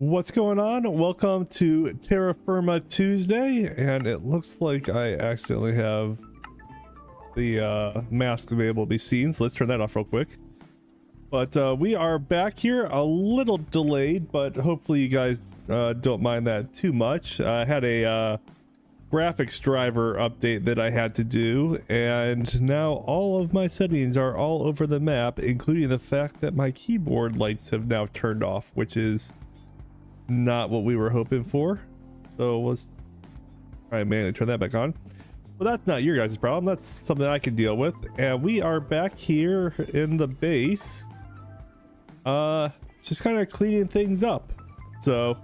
What's going on? Welcome to Terrafirma Tuesday, and it looks like I accidentally have the mask available to be seen, so let's turn that off real quick. But we are back here, a little delayed, but hopefully you guys don't mind that too much. I had a graphics driver update that I had to do, and now all of my settings are all over the map, including the fact that my keyboard lights have now turned off, which is not what we were hoping for. So let's try and manually turn that back on. Well, that's not your guys' problem. That's something I can deal with. And we are back here in the base, just kind of cleaning things up. So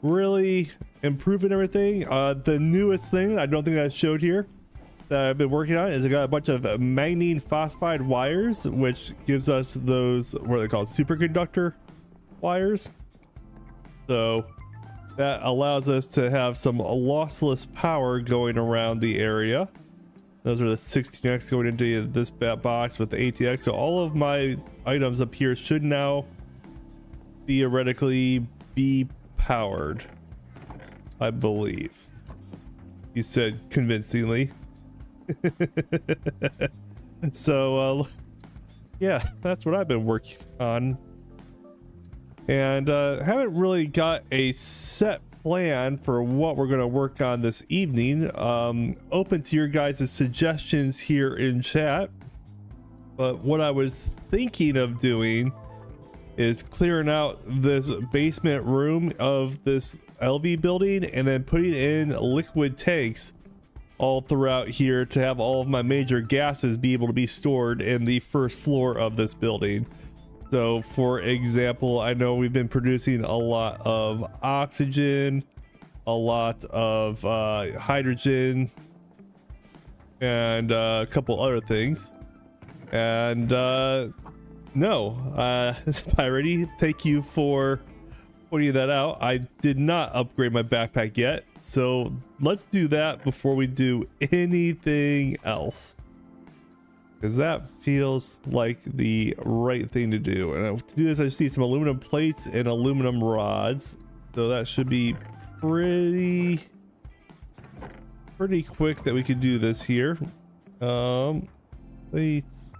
really improving everything. The newest thing I don't think I showed here that I've been working on is I got a bunch of manganese phosphide wires, which gives us those, what are they called, superconductor wires. So that allows us to have some lossless power going around the area. Those are the 16x going into this box with the ATX. So all of my items up here should now theoretically be powered, I believe. He said convincingly. So yeah, that's what I've been working on. And haven't really got a set plan for what we're going to work on this evening. Open to your guys' suggestions here in chat. But what I was thinking of doing is clearing out this basement room of this LV building and then putting in liquid tanks all throughout here to have all of my major gases be able to be stored in the first floor of this building. So for example, I know we've been producing a lot of oxygen, a lot of hydrogen, and a couple other things. And Pyrity, thank you for pointing that out. I did not upgrade my backpack yet, so let's do that before we do anything else, because that feels like the right thing to do. And to do this, I just need some aluminum plates and aluminum rods. So that should be pretty quick that we could do this here. Plates.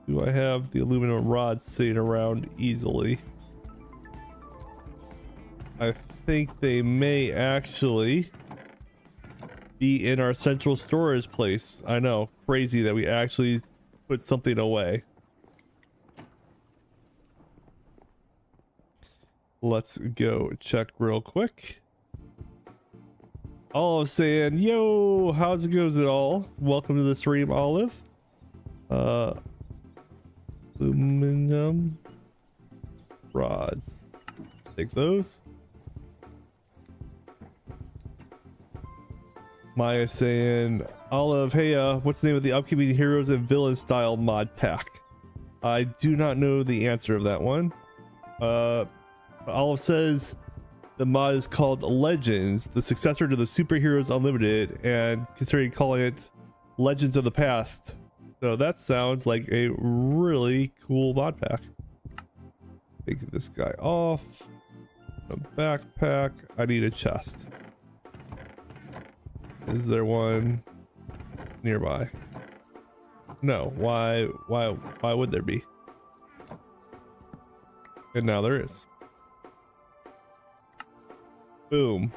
Do I have the aluminum rods sitting around easily? I think they may actually be in our central storage place. I know, crazy that we actually put something away. Let's go check real quick. Olive saying, yo, how's it goes it all? Welcome to the stream, Olive. Aluminum rods. Take those. Maya saying, Olive, hey, what's the name of the upcoming Heroes and Villains style mod pack? I do not know the answer of that one. Olive says the mod is called Legends, the successor to the Superheroes Unlimited, and considering calling it Legends of the Past. So that sounds like a really cool mod pack. Take this guy off. A backpack. I need a chest. Is there one nearby? No. Why would there be? And now there is. Boom.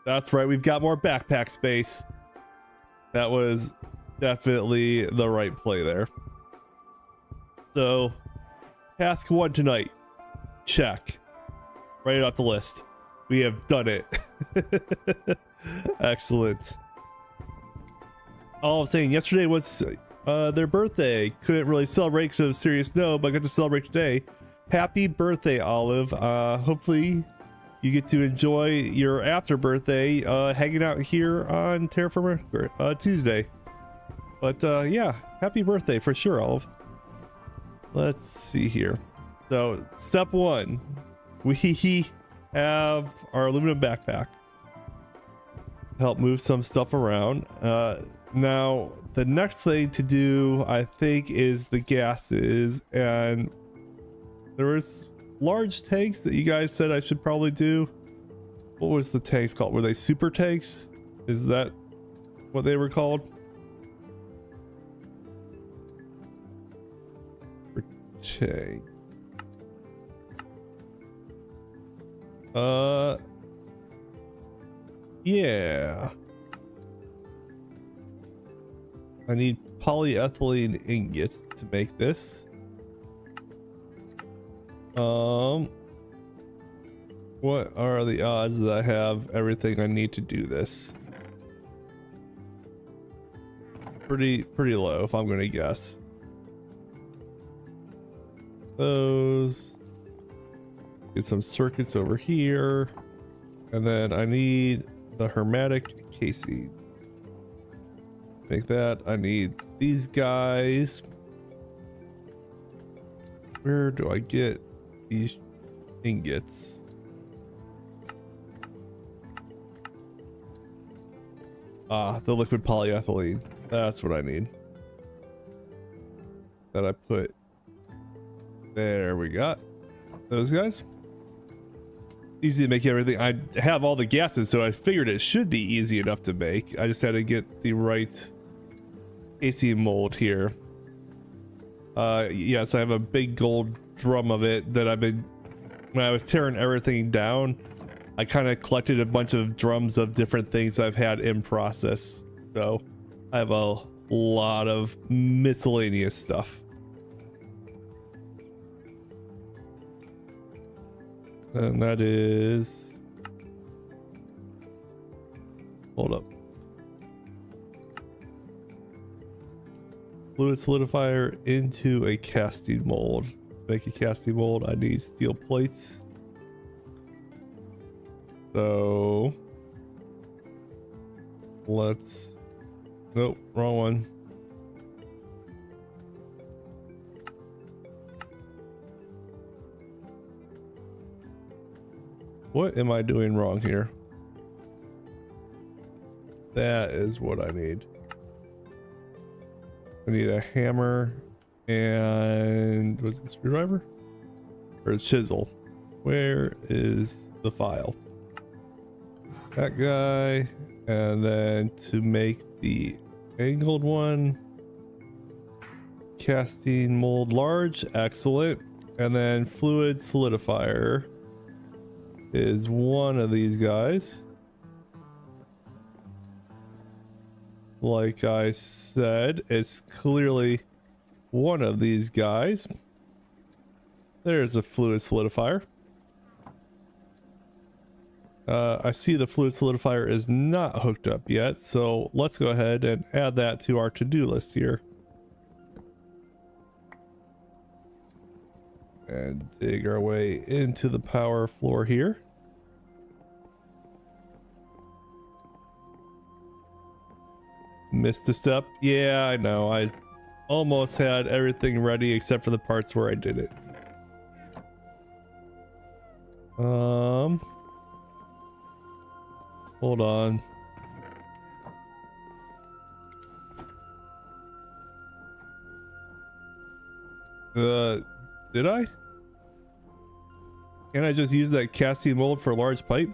That's right, we've got more backpack space. That was definitely the right play there. So, task 1 tonight. Check. Right off the list. We have done it. Excellent. All I'm saying, yesterday was their birthday. Couldn't really celebrate because of serious snow, but I got to celebrate today. Happy birthday, Olive. Hopefully you get to enjoy your after birthday hanging out here on Terrafirmagreg Tuesday. But yeah, happy birthday for sure, Olive. Let's see here. So step 1. We have our aluminum backpack. Help move some stuff around. Now, the next thing to do, I think, is the gases. And there was large tanks that you guys said I should probably do. What was the tanks called? Were they super tanks? Is that what they were called? Tank. Yeah. I need polyethylene ingots to make this. What are the odds that I have everything I need to do this? Pretty low, if I'm gonna guess. Those. Get some circuits over here. And then I need the hermetic casing. Make that. I need these guys. Where do I get these ingots? Ah, the liquid polyethylene. That's what I need. That I put. There we got those guys. Easy to make everything. I have all the gases, so I figured it should be easy enough to make. I just had to get the right casing mold here. Yes, I have a big gold drum of it that I've been, when I was tearing everything down, I kind of collected a bunch of drums of different things I've had in process. So I have a lot of miscellaneous stuff. And that is, hold up. Fluid solidifier into a casting mold. To make a casting mold, I need steel plates. So let's, nope, wrong one. What am I doing wrong here? That is what I need. I need a hammer and, was it a screwdriver? Or a chisel? Where is the file? That guy. And then to make the angled one, casting mold large, excellent. And then fluid solidifier is one of these guys. Like I said, it's clearly one of these guys. There's a fluid solidifier. I see the fluid solidifier is not hooked up yet, so let's go ahead and add that to our to-do list here. And dig our way into the power floor here. Missed a step. Yeah, I know. I almost had everything ready except for the parts where I did it. Hold on. Did I? Can I just use that casting mold for a large pipe?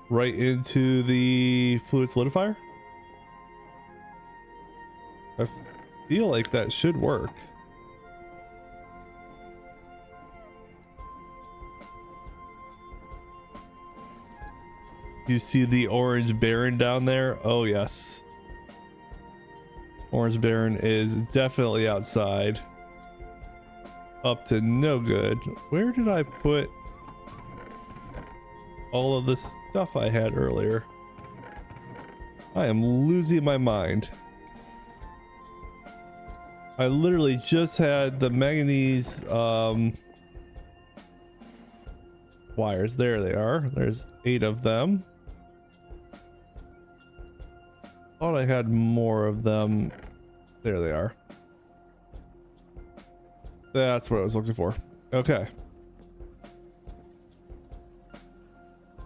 Right into the fluid solidifier? I feel like that should work. You see the orange baron down there? Oh yes. Orange baron is definitely outside. Up to no good. Where did I put all of the stuff I had earlier? I am losing my mind. I literally just had the manganese wires. There they are. There's 8 of them. Thought I had more of them. There they are. That's what I was looking for. Okay.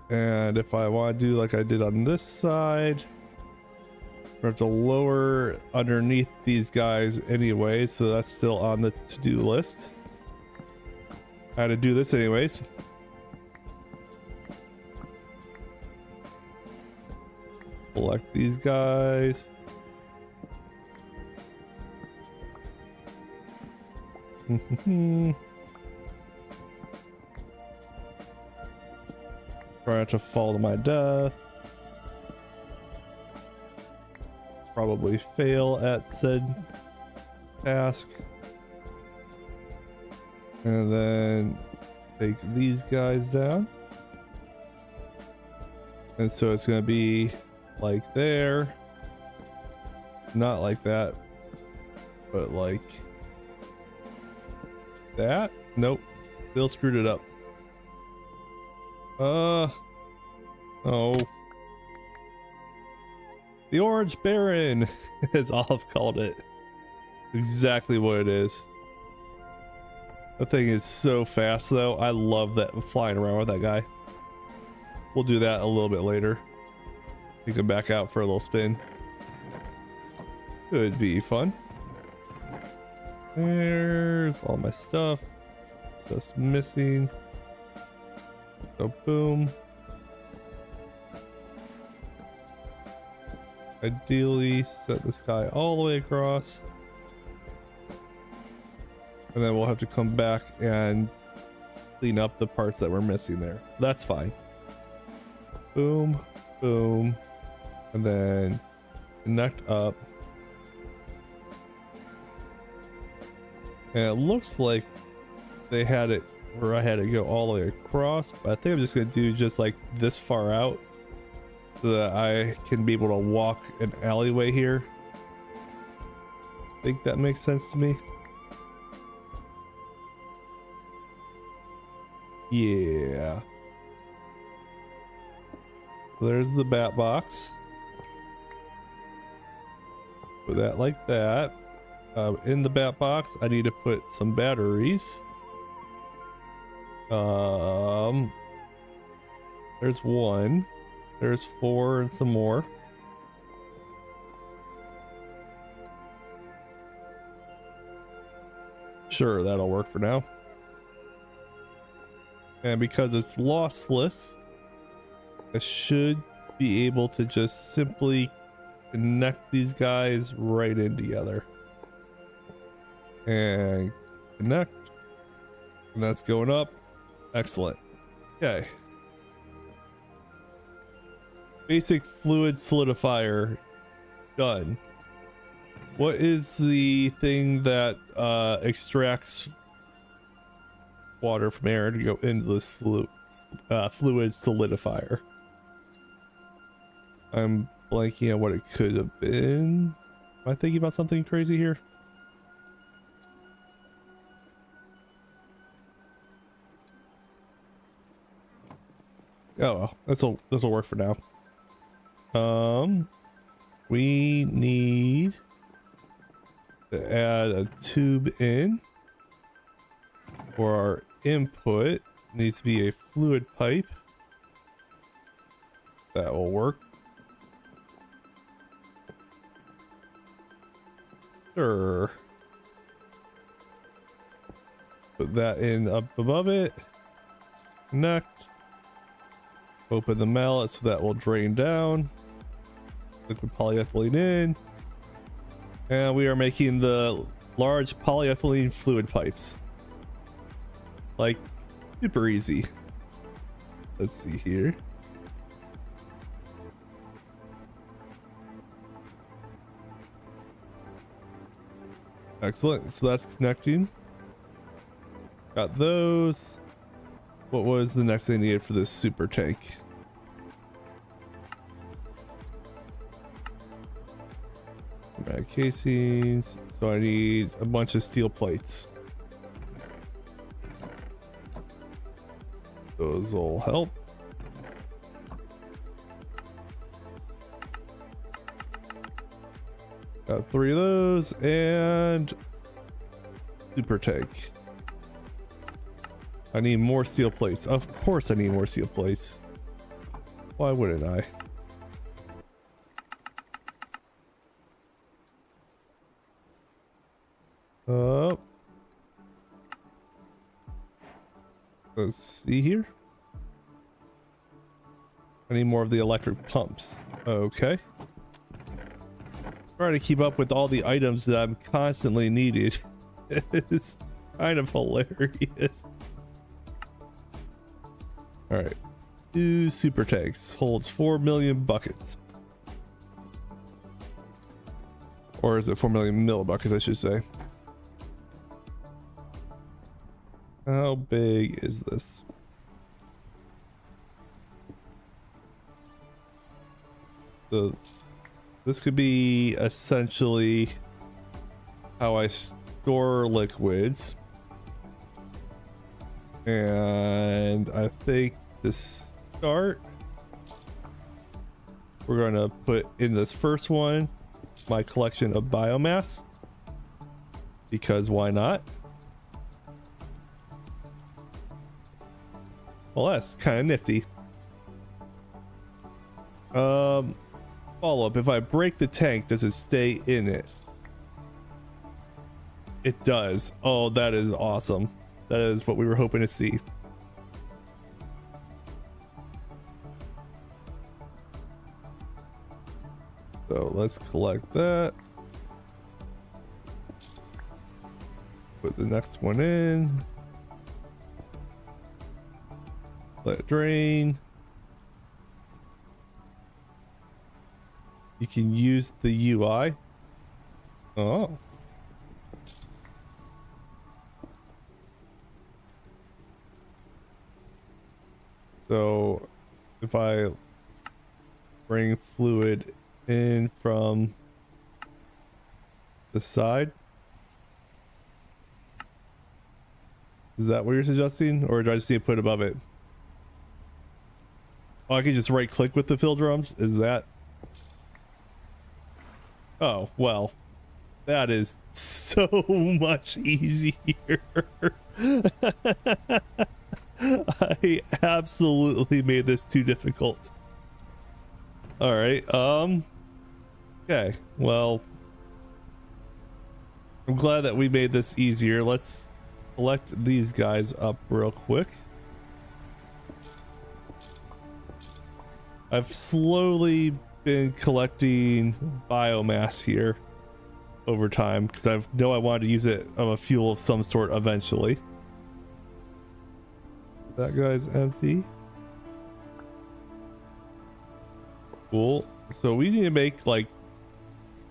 And if I want to do like I did on this side, We have to lower underneath these guys anyway, so that's still on the to-do list. I had to do this anyways. Select these guys. Try not to fall to my death. Probably fail at said task. And then take these guys down. And so it's going to be like there. Not like that, but like that. Nope, still screwed it up. Oh, the Orange Baron, as Olive called it. Exactly what it is. That thing is so fast though. I love that, flying around with that guy. We'll do that a little bit later. Take him back out for a little spin. Could be fun. There's all my stuff. Just missing. So boom. Ideally set this guy all the way across. And then we'll have to come back and clean up the parts that we're missing there. That's fine. Boom, boom. And then connect up. And it looks like they had it where I had to go all the way across, but I think I'm just gonna do just like this far out so that I can be able to walk an alleyway here. I think that makes sense to me. Yeah. There's the bat box. Put that like that. In the bat box, I need to put some batteries. There's one. There's 4 and some more. Sure, that'll work for now. And because it's lossless, I should be able to just simply connect these guys right in together. And connect. And that's going up. Excellent. Okay. Basic fluid solidifier done. What is the thing that extracts water from air to go into the fluid solidifier? I'm blanking on what it could have been. Am I thinking about something crazy here? Oh well, this'll work for now. We need to add a tube in for our input. Needs to be a fluid pipe. That will work. Sure. Put that in up above it. Connect. Open the mallet so that will drain down. Liquid polyethylene in. And we are making the large polyethylene fluid pipes. Like, super easy. Let's see here. Excellent. So that's connecting. Got those. What was the next thing needed for this super tank? Mag casings. So I need a bunch of steel plates. Those will help. Got 3 of those and super tank. I need more steel plates. Of course I need more steel plates. Why wouldn't I? Oh. Let's see here. I need more of the electric pumps. Okay. Trying to keep up with all the items that I'm constantly needed. It's kind of hilarious. All right. 2 super tanks holds 4 million buckets. Or is it 4 million millibuckets, I should say. How big is this? So this could be essentially how I store liquids. And I think to start, we're going to put in this first one my collection of biomass, because why not? Well, that's kind of nifty. Follow up, if I break the tank, does it stay in it? It does. Oh, that is awesome. That is what we were hoping to see. So let's collect that. Put the next one in. Let it drain. You can use the UI. Oh. So if I bring fluid in from the side, is that what you're suggesting, or do I just need to put above it? Oh, I can just right click with the fill drums. Is that? Oh, well, that is so much easier. I absolutely made this too difficult. All right. Okay. Well, I'm glad that we made this easier. Let's collect these guys up real quick. I've slowly been collecting biomass here over time because I know I wanted to use it of a fuel of some sort eventually. That guy's empty. Cool. So we need to make like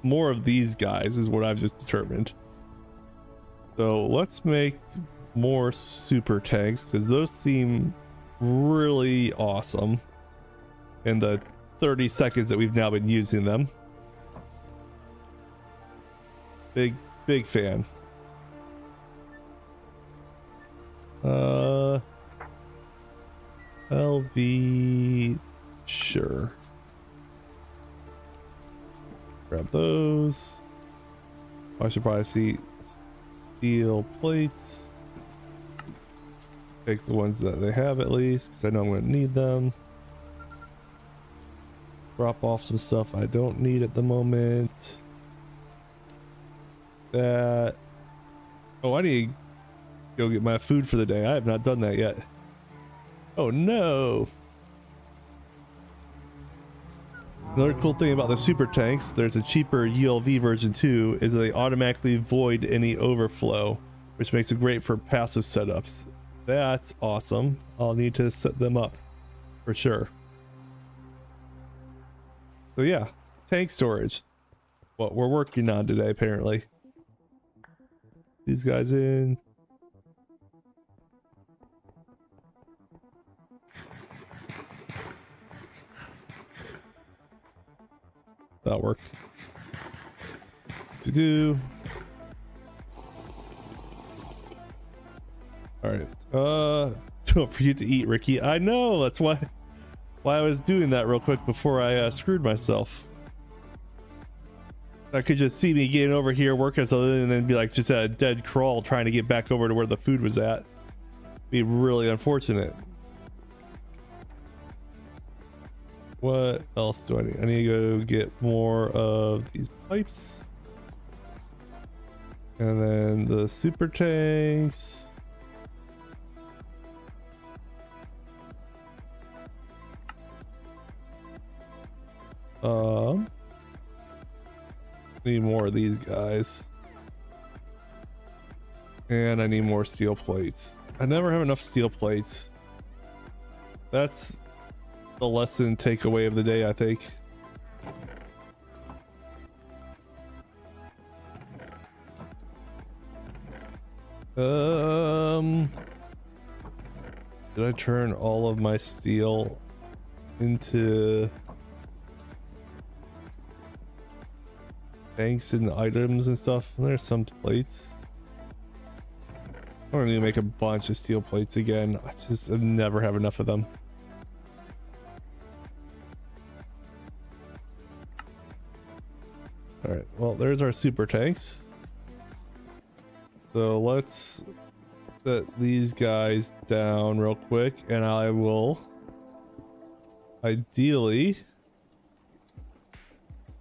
more of these guys is what I've just determined. So let's make more super tanks because those seem really awesome in the 30 seconds that we've now been using them. Big fan. LV, sure. Grab those. I should probably see steel plates. Take the ones that they have at least, because I know I'm going to need them. Drop off some stuff I don't need at the moment. That. Oh, I need to go get my food for the day. I have not done that yet. Oh no. Another cool thing about the super tanks, there's a cheaper ULV version too, is that they automatically void any overflow, which makes it great for passive setups. That's awesome. I'll need to set them up for sure. So yeah, tank storage. What we're working on today, apparently. These guys in. That'll work. To do. All right. Don't forget to eat, Ricky. I know. That's why I was doing that real quick before I screwed myself. I could just see me getting over here working something and then be like just a dead crawl trying to get back over to where the food was at. Be really unfortunate. What else do I need? I need to go get more of these pipes. And then the super tanks. Need more of these guys. And I need more steel plates. I never have enough steel plates. That's the lesson takeaway of the day, I think. Did I turn all of my steel into tanks and items and stuff? There's some plates. I'm gonna need to make a bunch of steel plates again. I never have enough of them. All right, well, there's our super tanks. So let's set these guys down real quick, and I will ideally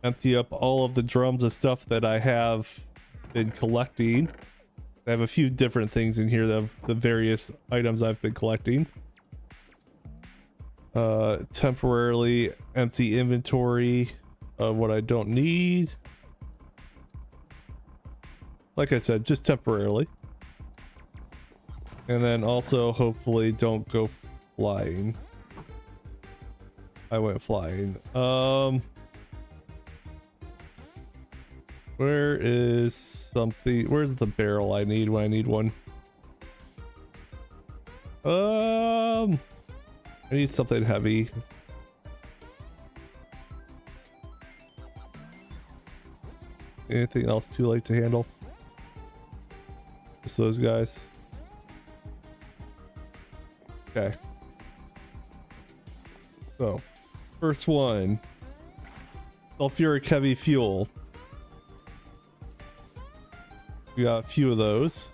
empty up all of the drums of stuff that I have been collecting. I have a few different things in here of the various items I've been collecting. Temporarily empty inventory of what I don't need. Like I said, just temporarily. And then also hopefully don't go flying. I went flying. Where is something? Where's the barrel I need when I need one? I need something heavy. Anything else too light to handle? Just those guys. Okay. So, first one. Sulfuric heavy fuel. We got a few of those.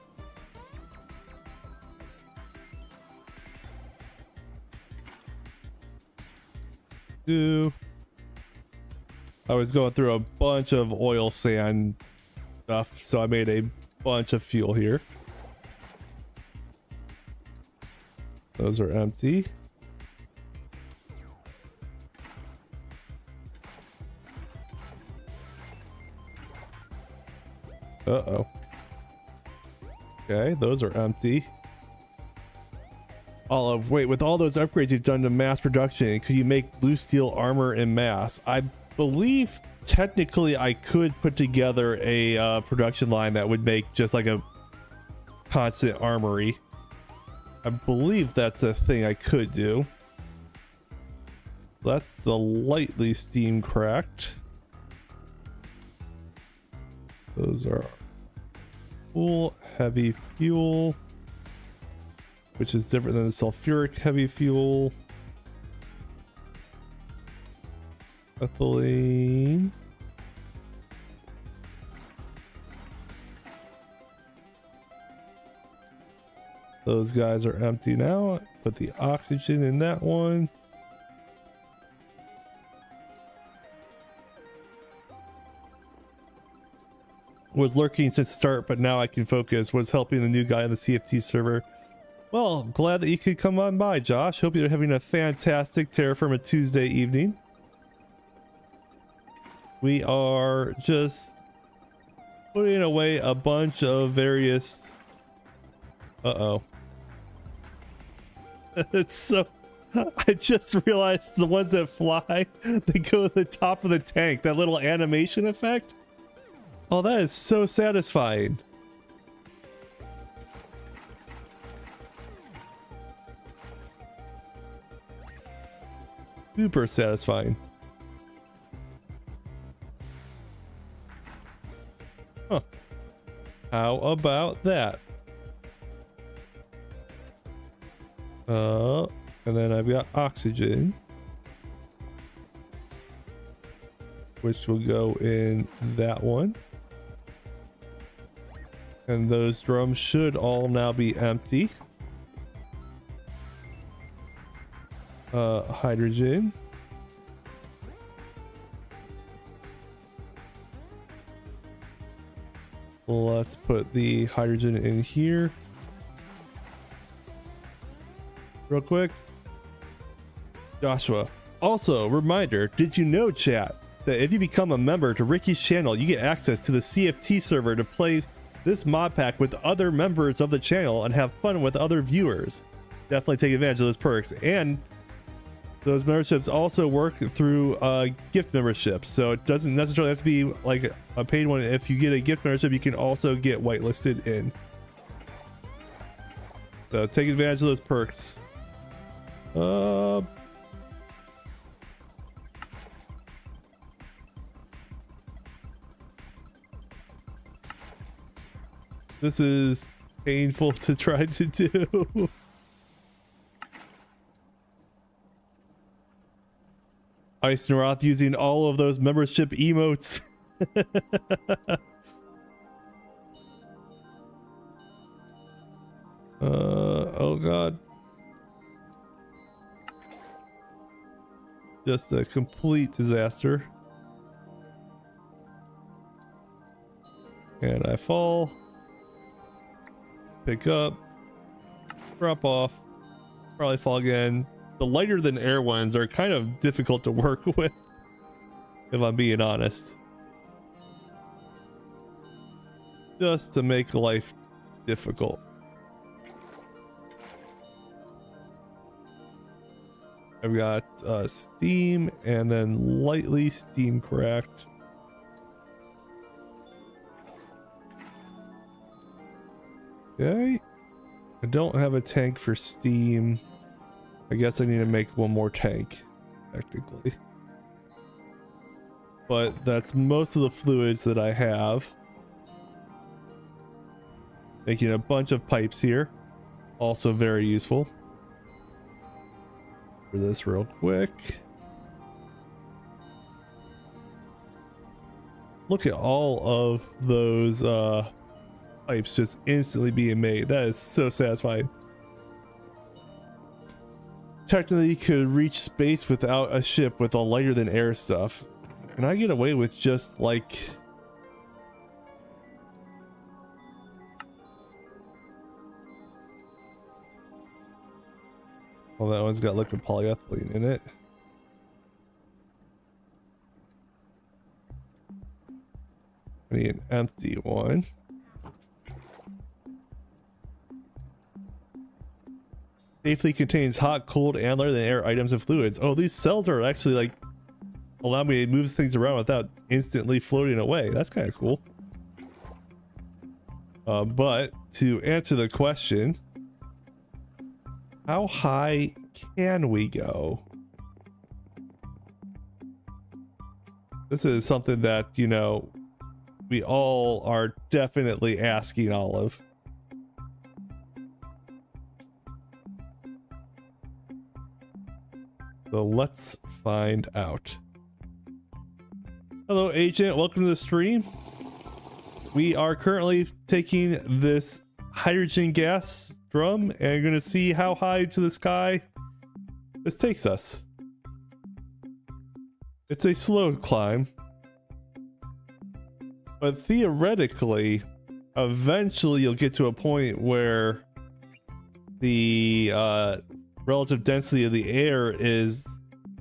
I was going through a bunch of oil sand stuff, so I made a bunch of fuel here. Those are empty. Uh-oh. Okay, those are empty. Olive, wait, with all those upgrades you've done to mass production, could you make blue steel armor in mass? I believe technically I could put together a production line that would make just like a constant armory. I believe that's a thing I could do. That's the lightly steam cracked. Those are full heavy fuel, which is different than the sulfuric heavy fuel. Ethylene. Those guys are empty now. Put the oxygen in that one. Was lurking since start, but now I can focus. Was helping the new guy on the CFT server. Well, glad that you could come on by, Josh. Hope you're having a fantastic Terrafirma Tuesday evening. We are just putting away a bunch of various... Uh-oh. It's so... I just realized the ones that fly, they go to the top of the tank. That little animation effect. Oh, that is so satisfying. Super satisfying. Huh. How about that? And then I've got oxygen, which will go in that one. And those drums should all now be empty. Hydrogen. Let's put the hydrogen in here real quick. Joshua, also reminder, did you know, chat, that if you become a member to Ricky's channel, you get access to the CFT server to play this mod pack with other members of the channel and have fun with other viewers. Definitely take advantage of those perks, and those memberships also work through gift memberships, so it doesn't necessarily have to be like a paid one. If you get a gift membership, you can also get whitelisted in, so take advantage of those perks. This is painful to try to do. Ice Naroth using all of those membership emotes. Oh god. Just a complete disaster. And I fall. Pick up. Drop off. Probably fall again. The lighter than air ones are kind of difficult to work with, if I'm being honest. Just to make life difficult. I've got steam and then lightly steam cracked. Okay. I don't have a tank for steam. I guess I need to make one more tank, technically. But that's most of the fluids that I have. Making a bunch of pipes here. Also very useful. For this real quick. Look at all of those pipes just instantly being made. That is so satisfying. Technically could reach space without a ship with a lighter than air stuff. Can I get away with just like... Well, that one's got liquid polyethylene in it. I need an empty one. Safely contains hot, cold, and lighter than air items and fluids. Oh, these cells are actually like allow me to move things around without instantly floating away. That's kind of cool. But to answer the question, how high can we go? This is something that, you know, we all are definitely asking Olive. So let's find out. Hello, Agent. Welcome to the stream. We are currently taking this hydrogen gas drum and going to see how high to the sky this takes us. It's a slow climb, but theoretically, eventually you'll get to a point where the relative density of the air is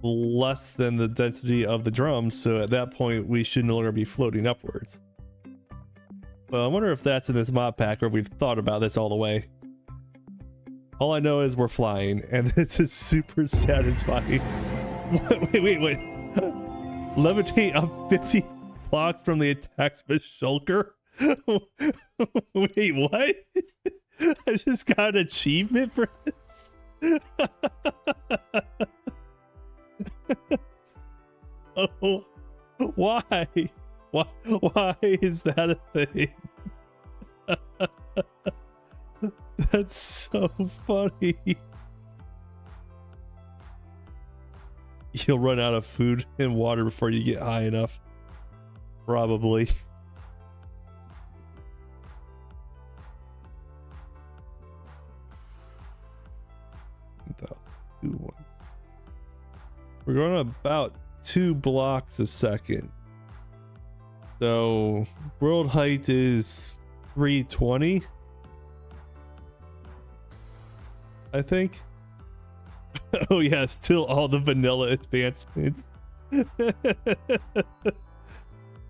less than the density of the drum, so at that point we should no longer be floating upwards. But I wonder if that's in this mod pack or if we've thought about this all the way. All I know is we're flying, and this is super satisfying. Wait. Levitate up 50 blocks from the attacks of a shulker? Wait, what? I just got an achievement for this? Oh, why? Why is that a thing? That's so funny. You'll run out of food and water before you get high enough. Probably. We're going about 2 blocks a second. So world height is 320, I think. Oh yeah, still all the vanilla advancements.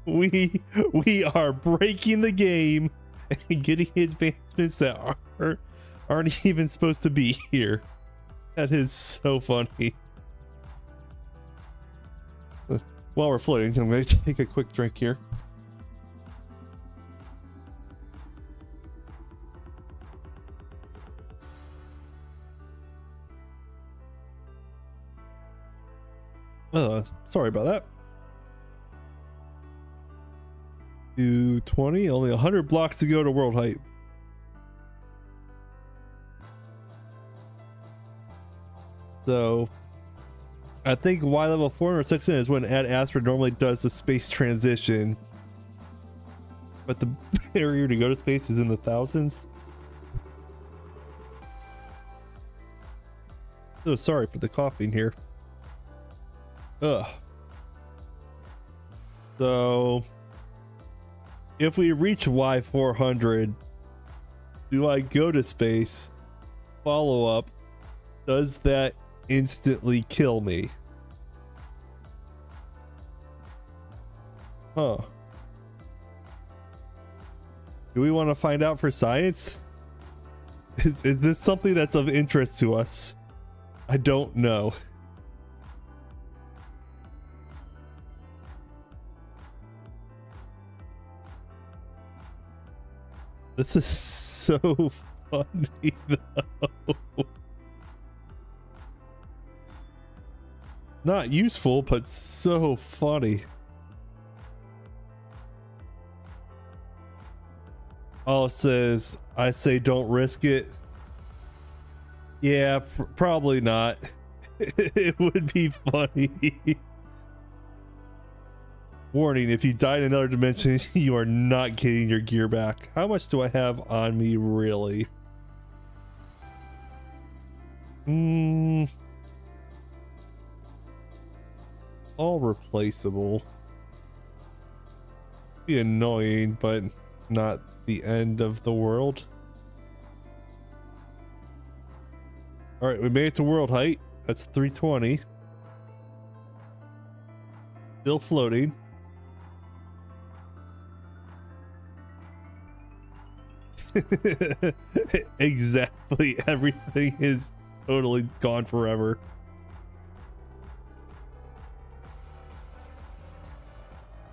we are breaking the game and getting advancements that aren't even supposed to be here. That is so funny. While we're floating, I'm going to take a quick drink here. Sorry about that. 220, only 100 blocks to go to world height. So I think Y level 406 is when Ad Astra normally does the space transition, but the barrier to go to space is in the thousands. So sorry for the coughing here. Ugh. So if we reach Y400, do I go to space? Follow up, does that instantly kill me? Huh. Do we want to find out for science? Is this something that's of interest to us? I don't know. This is so funny though. Not useful, but so funny. Oh, it says, I say don't risk it. Yeah, probably not. It would be funny. Warning, if you die in another dimension, you are not getting your gear back. How much do I have on me, really? All replaceable. Be annoying, but not the end of the world. All right, we made it to world height. That's 320. Still floating. Exactly. Everything is totally gone forever.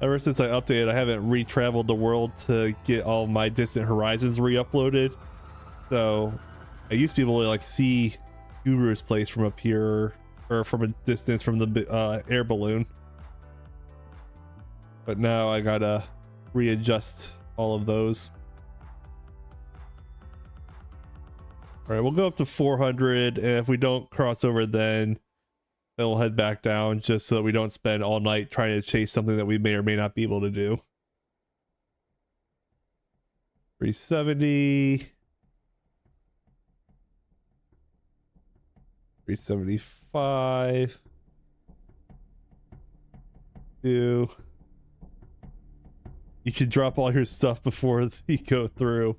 Ever since I updated, I haven't re-traveled the world to get all my distant horizons re-uploaded. So I used to be able to like see Guru's place from up here, or from a distance from the air balloon. But now I gotta readjust all of those. All right, we'll go up to 400, and if we don't cross over, then we'll head back down, just so that we don't spend all night trying to chase something that we may or may not be able to do. 370. 375. 2. You could drop all your stuff before you go through.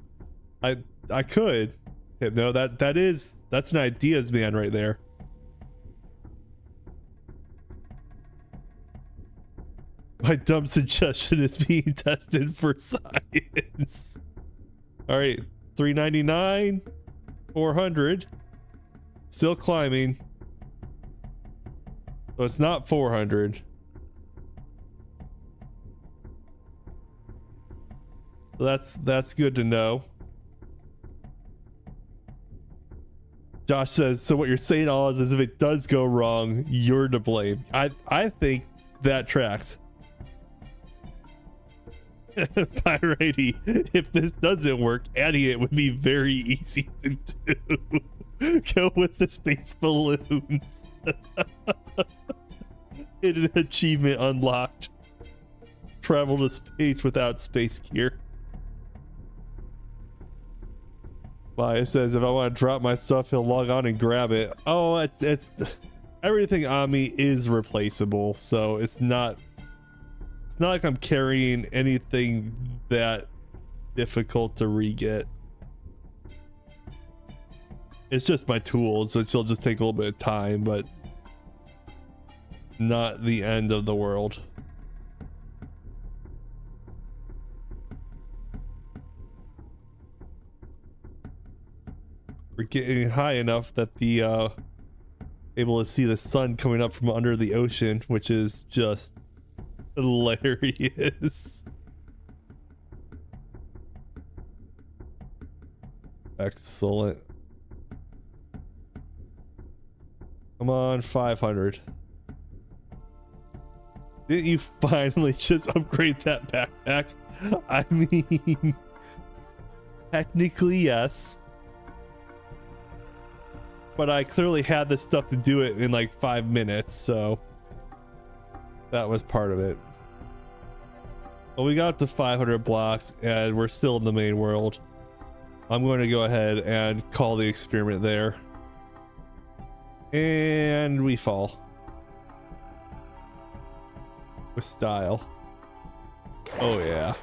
I could. Yeah, no, that's an ideas man right there. My dumb suggestion is being tested for science. All right, 399, 400, still climbing. So it's not 400. So that's good to know. Josh says, so what you're saying all is if it does go wrong, you're to blame. I think that tracks. Pyrati, if this doesn't work, adding it would be very easy to do. Go with the space balloons. Hit an achievement unlocked. Travel to space without space gear. It says if I want to drop my stuff, he'll log on and grab it. Oh, it's everything on me is replaceable, so it's not like I'm carrying anything that difficult to re-get. It's just my tools, which will just take a little bit of time, but not the end of the world. We're getting high enough that the able to see the sun coming up from under the ocean, which is just hilarious. Excellent. Come on, 500. Didn't you finally just upgrade that backpack? I mean, technically yes, but I clearly had the stuff to do it in like 5 minutes, so that was part of it. Well, we got up to 500 blocks and we're still in the main world. I'm going to go ahead and call the experiment there. And we fall. With style. Oh yeah.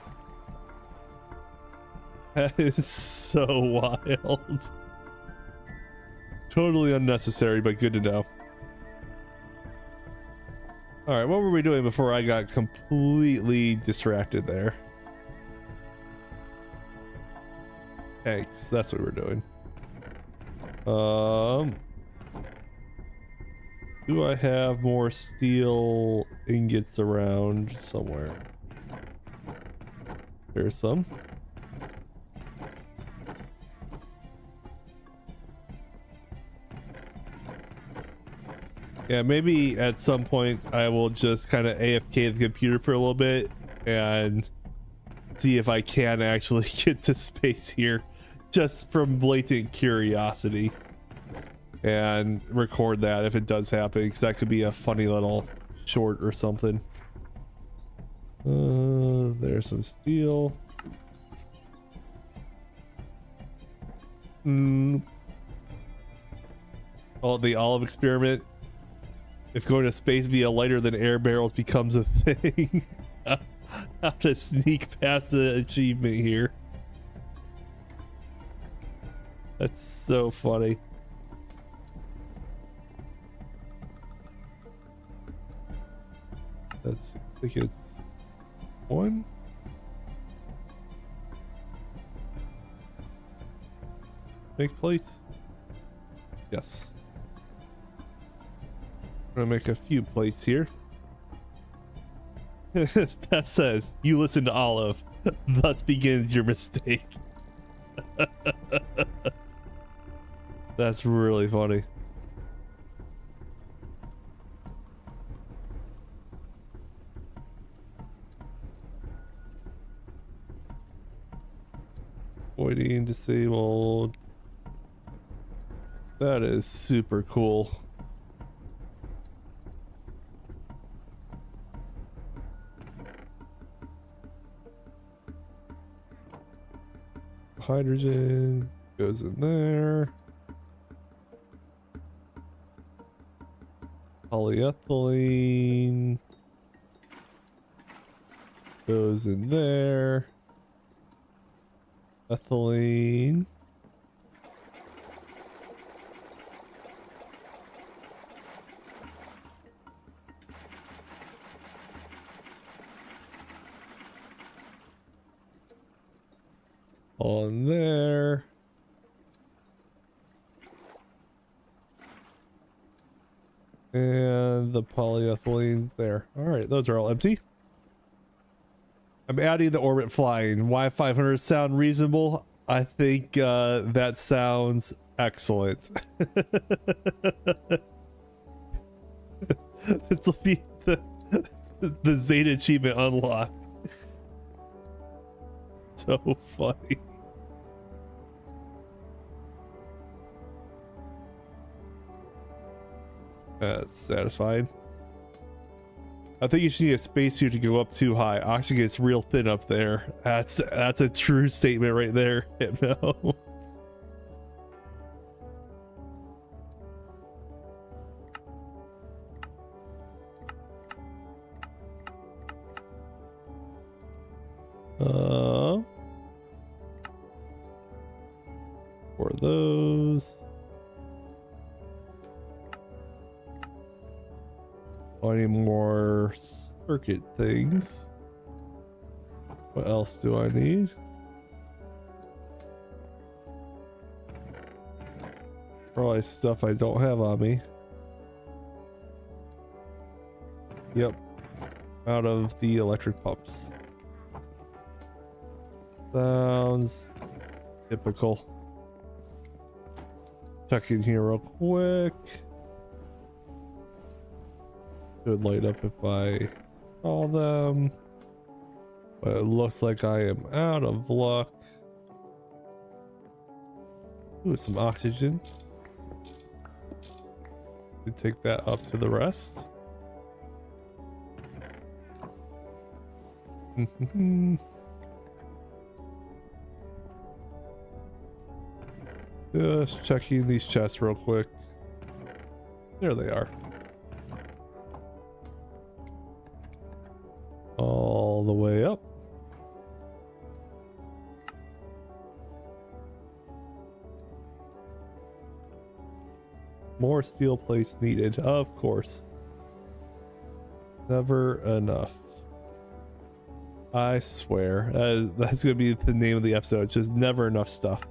That is so wild. Totally unnecessary, but good to know. Alright, what were we doing before I got completely distracted there? Thanks, that's what we're doing. Do I have more steel ingots around somewhere? There's some. Yeah, maybe at some point I will just kind of AFK the computer for a little bit and see if I can actually get to space here, just from blatant curiosity, and record that if it does happen, because that could be a funny little short or something. There's some steel. Oh, the olive experiment. If going to space via lighter than air barrels becomes a thing. I have to sneak past the achievement here. That's so funny. Let's see. I think it's one. Make plates. Yes. I'm gonna make a few plates here. That says, you listen to Olive, thus begins your mistake. That's really funny. Avoiding disabled. That is super cool. Hydrogen goes in there. Polyethylene goes in there. Ethylene. On there. And the polyethylene there. All right, those are all empty. I'm adding the orbit flying. Why 500 sound reasonable? I think that sounds excellent. This will be the Zeta achievement unlocked. So funny. That's satisfied. I think you should need a spacesuit to go up too high. Oxygen gets real thin up there. That's a true statement right there. No. I need more circuit things. What else do I need? Probably stuff I don't have on me. Yep. Out of the electric pumps. Sounds typical. Check in here real quick. Should light up if I saw them. But it looks like I am out of luck. Ooh, some oxygen. Take that up to the rest. Just checking these chests real quick. There they are. All the way up. More steel plates needed, of course. Never enough. I swear. That's going to be the name of the episode. Just never enough stuff.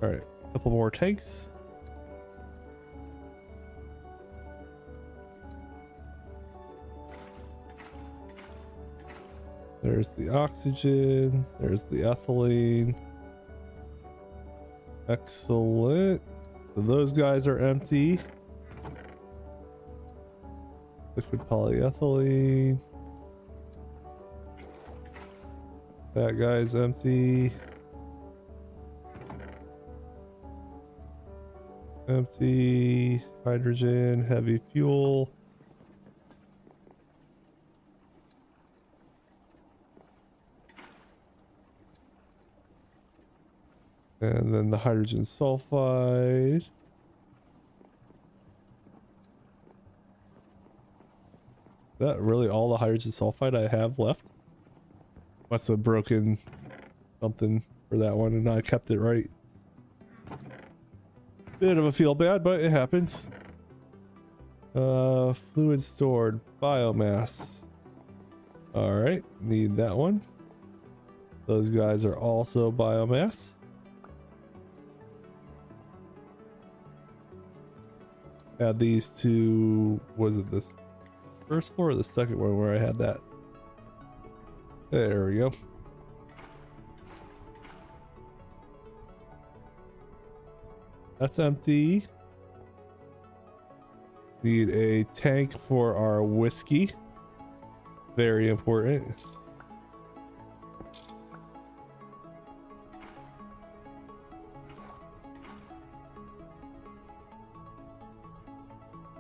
Alright, a couple more tanks. There's the oxygen. There's the ethylene. Excellent. So those guys are empty. Liquid polyethylene. That guy's empty. Empty. Hydrogen, heavy fuel. And then the hydrogen sulfide. Is that really all the hydrogen sulfide I have left? Must have broken something for that one and I kept it right. Bit of a feel bad, but it happens. Fluid stored biomass. Alright, need that one. Those guys are also biomass. Add these to, was it this first floor or the second one where I had that? There we go. That's empty. Need a tank for our whiskey. Very important.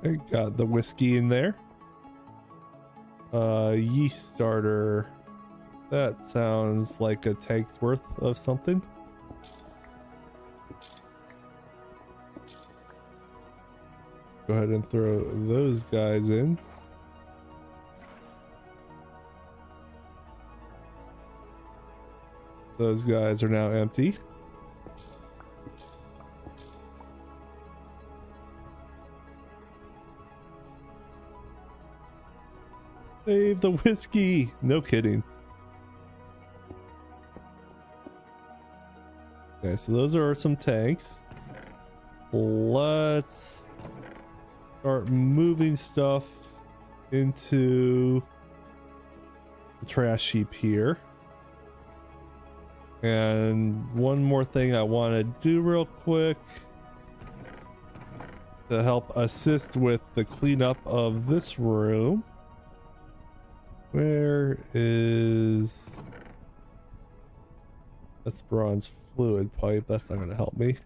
I got the whiskey in there. Yeast starter. That sounds like a tank's worth of something. Go ahead and throw those guys in. Those guys are now empty. Save the whiskey. No kidding. Okay, so those are some tanks. Let's start moving stuff into the trash heap here. And one more thing I want to do real quick to help assist with the cleanup of this room. Where is... That's bronze fluid pipe. That's not going to help me.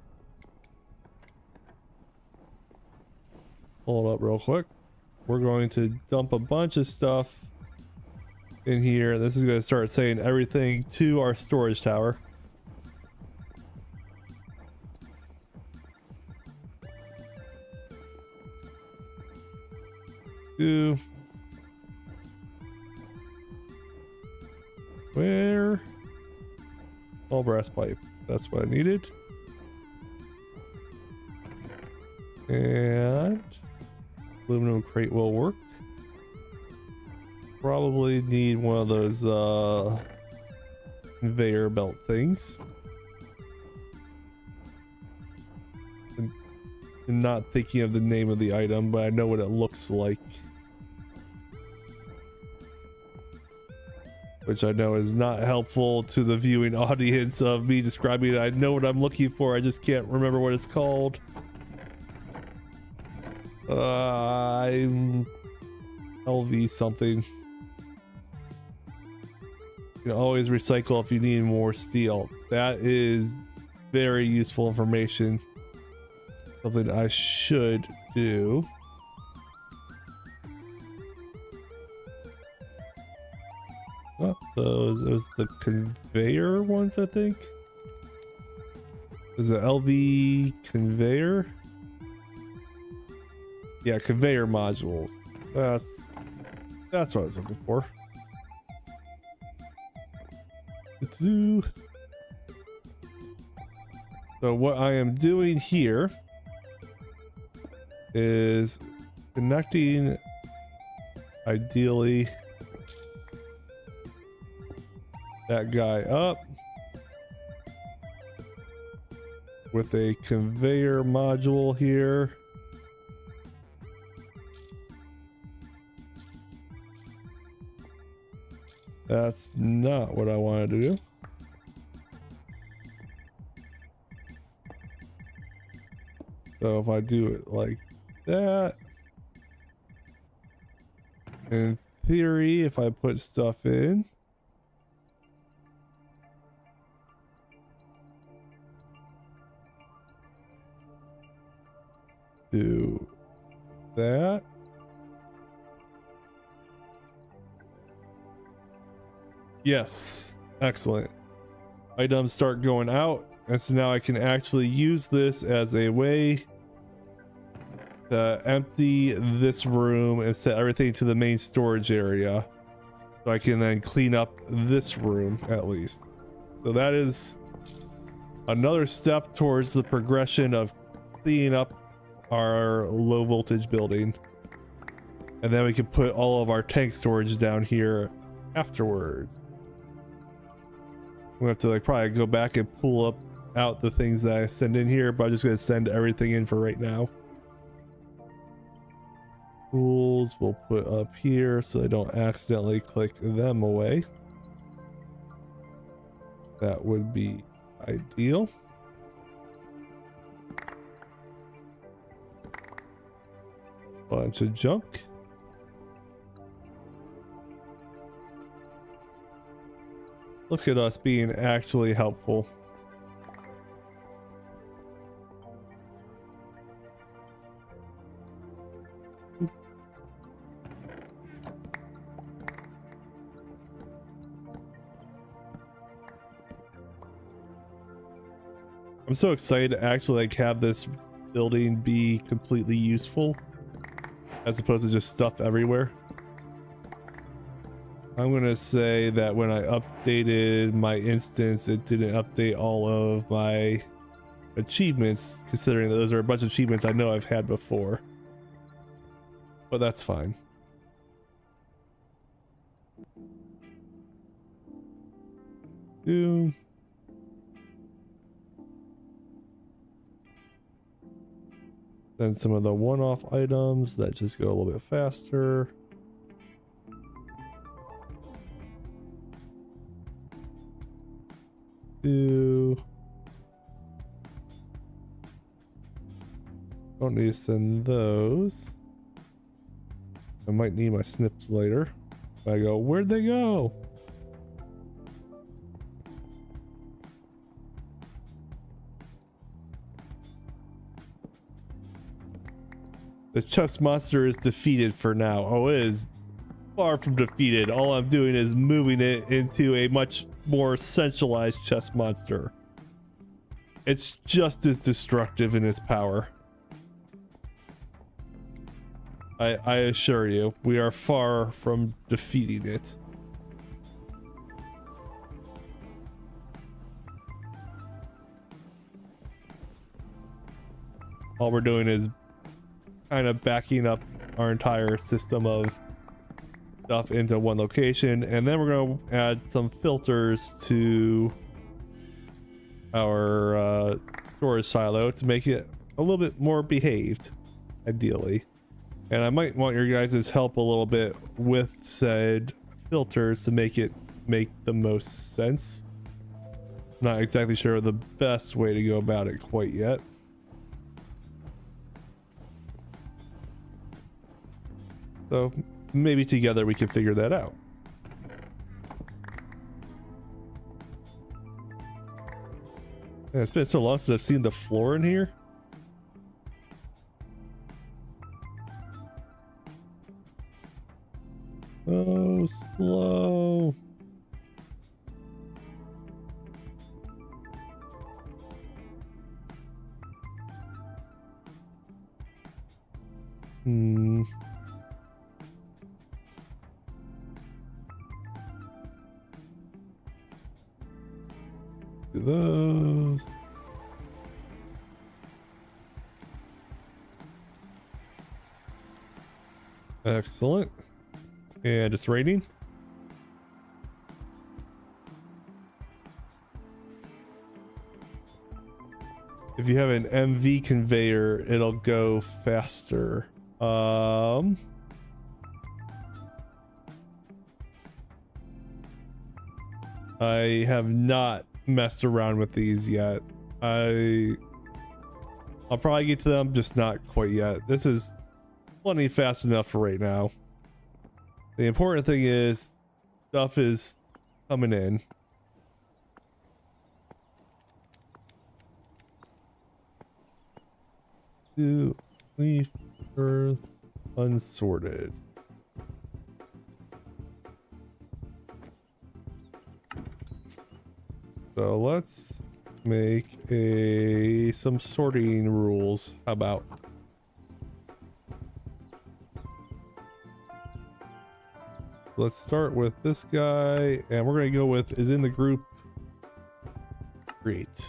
Hold up real quick. We're going to dump a bunch of stuff in here. This is going to start saying everything to our storage tower. Where? All brass pipe. That's what I needed. Aluminum crate will work. Probably need one of those conveyor belt things. I'm not thinking of the name of the item, but I know what it looks like. Which I know is not helpful to the viewing audience of me describing it. I know what I'm looking for, I just can't remember what it's called. I'm LV something. You can always recycle if you need more steel. That is very useful information. Something I should do. Not those. It was the conveyor ones, I think. Is it LV conveyor? Yeah, conveyor modules. That's what I was looking for. So what I am doing here is connecting, ideally, that guy up with a conveyor module here. That's not what I wanted to do. So if I do it like that, in theory, if I put stuff in, do that. Yes, excellent. Items start going out, and so now I can actually use this as a way to empty this room and set everything to the main storage area, so I can then clean up this room at least. So that is another step towards the progression of cleaning up our low voltage building, and then we can put all of our tank storage down here afterwards. We have to probably go back and pull out the things that I send in here, but I'm just going to send everything in for right now. Tools we'll put up here so I don't accidentally click them away. That would be ideal. Bunch of junk. Look at us being actually helpful. I'm so excited to actually have this building be completely useful as opposed to just stuff everywhere. I'm gonna say that when I updated my instance, it didn't update all of my achievements, considering that those are a bunch of achievements I know I've had before. But that's fine. Then some of the one-off items that just go a little bit faster. Don't need to send those. I might need my snips later. I go, where'd they go? The chest monster is defeated for now. Oh, it is far from defeated. All I'm doing is moving it into a much more centralized chest monster. It's just as destructive in its power. I assure you, we are far from defeating it. All we're doing is kind of backing up our entire system of stuff into one location, and then we're going to add some filters to our storage silo to make it a little bit more behaved, ideally. And I might want your guys' help a little bit with said filters to make it make the most sense. Not exactly sure the best way to go about it quite yet. So maybe together we can figure that out. Yeah, it's been so long since I've seen the floor in here. Oh, slow. Do those. Excellent. And it's raining. If you have an MV conveyor, it'll go faster. I have not messed around with these yet. I'll probably get to them, just not quite yet. This is plenty fast enough for right now. The important thing is stuff is coming in. To leaf earth unsorted. So let's make some sorting rules. How about? Let's start with this guy, and we're going to go with is in the group. Great.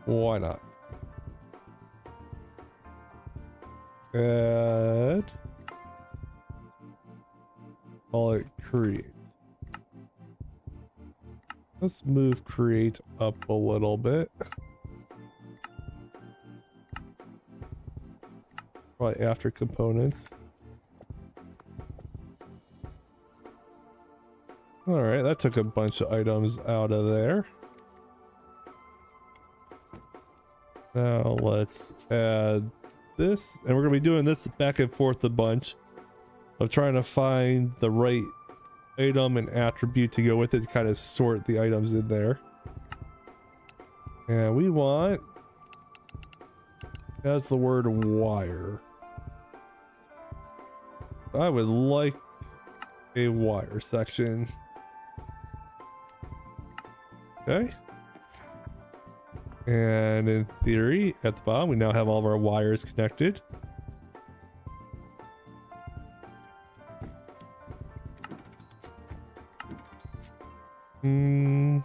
Why not? Add. Call it create. Let's move create up a little bit. Probably after components. All right, that took a bunch of items out of there. Now let's add this, and we're gonna be doing this back and forth a bunch of trying to find the right item and attribute to go with it to kind of sort the items in there. And we want, as the word wire. I would like a wire section. Okay. And in theory, at the bottom, we now have all of our wires connected. In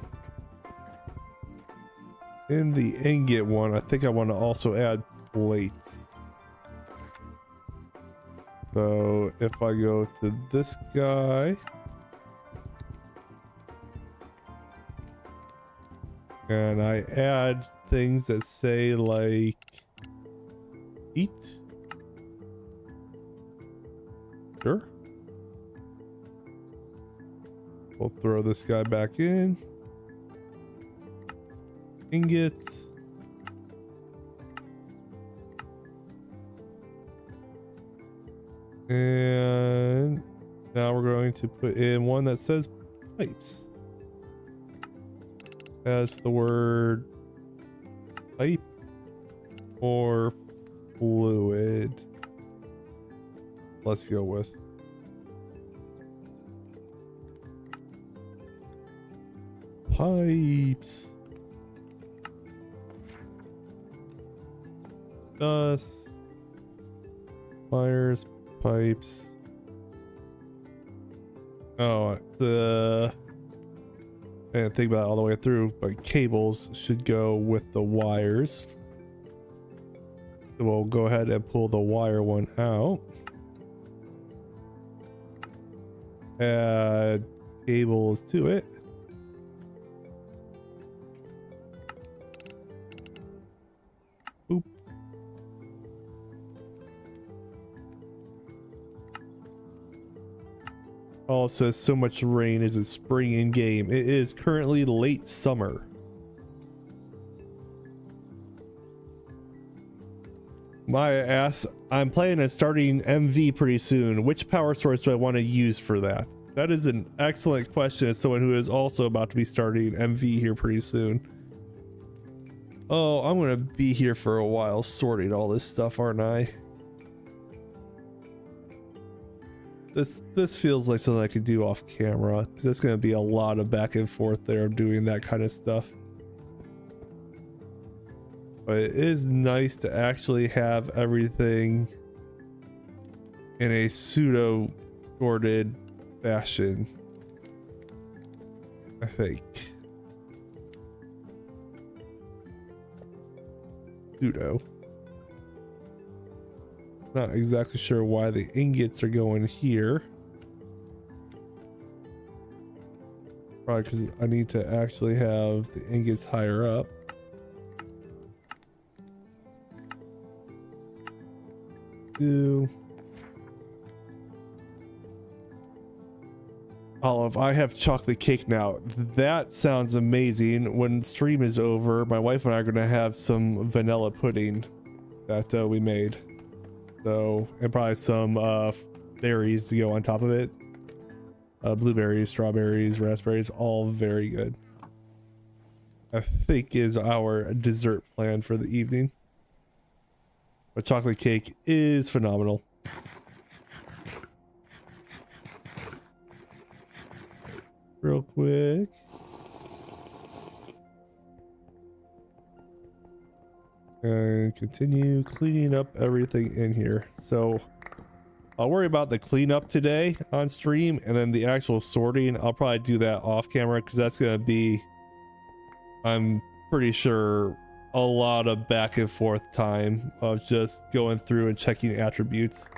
the ingot one, I think I want to also add plates. So if I go to this guy, and I add things that say like eat. Sure. We'll throw this guy back in. Ingots. And now we're going to put in one that says pipes. As the word pipe or fluid. Let's go with pipes. Dust. Wires. Pipes. Oh, I didn't think about it all the way through, but cables should go with the wires. So we'll go ahead and pull the wire one out. Add cables to it. Oop. Oh, it says so much rain. Is it spring in game? It is currently late summer. Maya asks, I'm planning on starting MV pretty soon. Which power source do I want to use for that? That is an excellent question as someone who is also about to be starting MV here pretty soon. Oh, I'm going to be here for a while sorting all this stuff, aren't I? This feels like something I could do off camera, because there's going to be a lot of back and forth there doing that kind of stuff. But it is nice to actually have everything in a pseudo sorted fashion, I think. Pseudo. Not exactly sure why the ingots are going here. Probably because I need to actually have the ingots higher up. Olive, I have chocolate cake now. That sounds amazing. When stream is over, my wife and I are going to have some vanilla pudding that we made. So, and probably some berries to go on top of it. Blueberries, strawberries, raspberries, all very good. I think is our dessert plan for the evening. But chocolate cake is phenomenal. Real quick. And continue cleaning up everything in here. So I'll worry about the cleanup today on stream, and then the actual sorting, I'll probably do that off camera, because that's going to be, I'm pretty sure, a lot of back and forth time of just going through and checking attributes,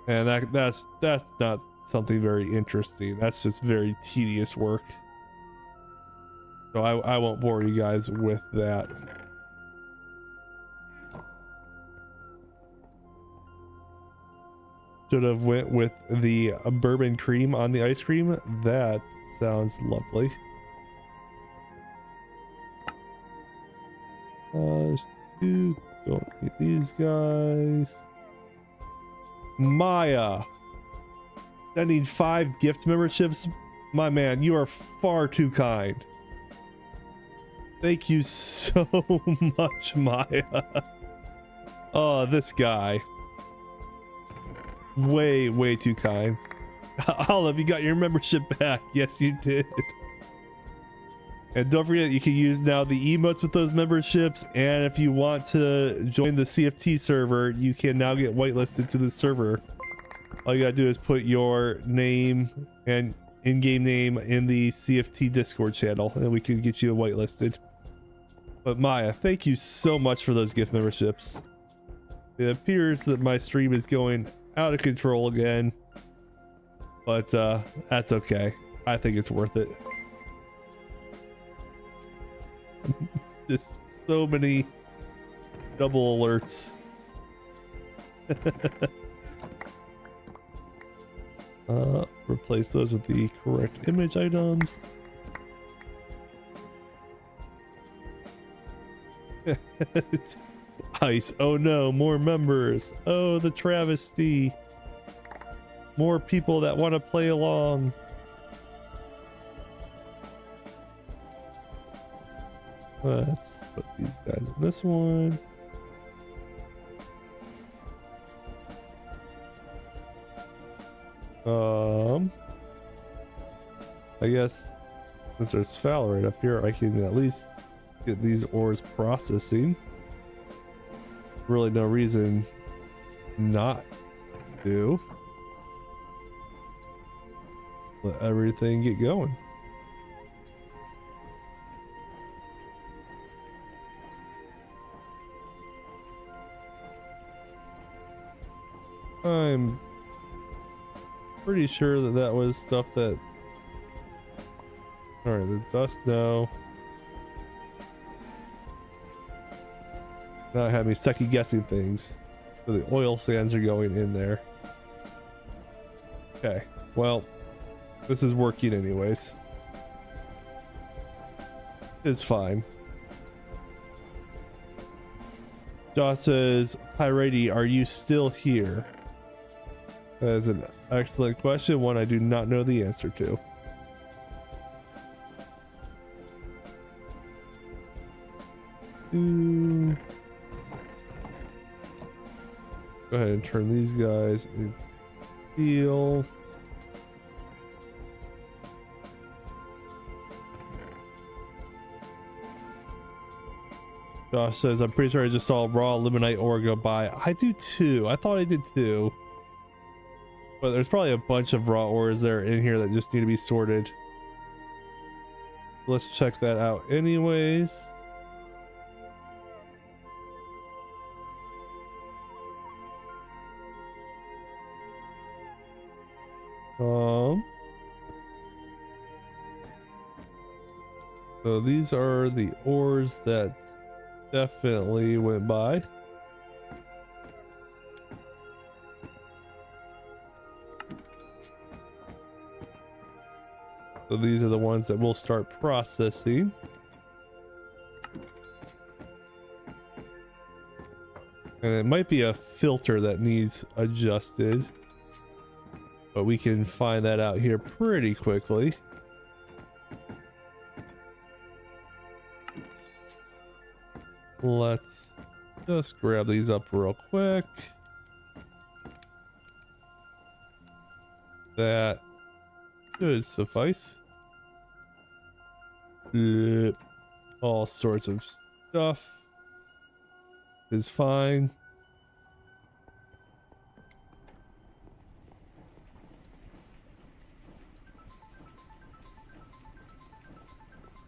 and that's not something very interesting. That's just very tedious work, so I won't bore you guys with that. Should have went with the bourbon cream on the ice cream. That sounds lovely. Don't need these guys. Maya, I need 5 gift memberships. My man, you are far too kind. Thank you so much, Maya. Oh, this guy. Way too kind. Olive, you got your membership back. Yes, you did. And don't forget, you can use now the emotes with those memberships, and if you want to join the CFT server, you can now get whitelisted to the server. All you gotta do is put your name and in-game name in the CFT Discord channel, and we can get you whitelisted. But Maya, thank you so much for those gift memberships. It appears that my stream is going out of control again, but that's okay. I think it's worth it. Just so many double alerts. Replace those with the correct image items. Ice. Oh no, more members. Oh, the travesty. More people that want to play along. Let's put these guys in this one. I guess since there's foul right up here, I can at least get these ores processing. Really no reason not to. Let everything get going. I'm pretty sure that that was stuff that... Alright, the dust, no. Not have me second guessing things. So the oil sands are going in there. Okay, well, this is working anyways. It's fine. Josh says, Pirati, are you still here? That is an excellent question, one I do not know the answer to. Go ahead and turn these guys into steel. Josh says, I'm pretty sure I just saw raw limonite ore go by. I do too. I thought I did too. But there's probably a bunch of raw ores there in here that just need to be sorted. Let's check that out anyways. So these are the ores that definitely went by. So these are the ones that we'll start processing. And it might be a filter that needs adjusted, but we can find that out here pretty quickly. Let's just grab these up real quick. That should suffice. All sorts of stuff is fine.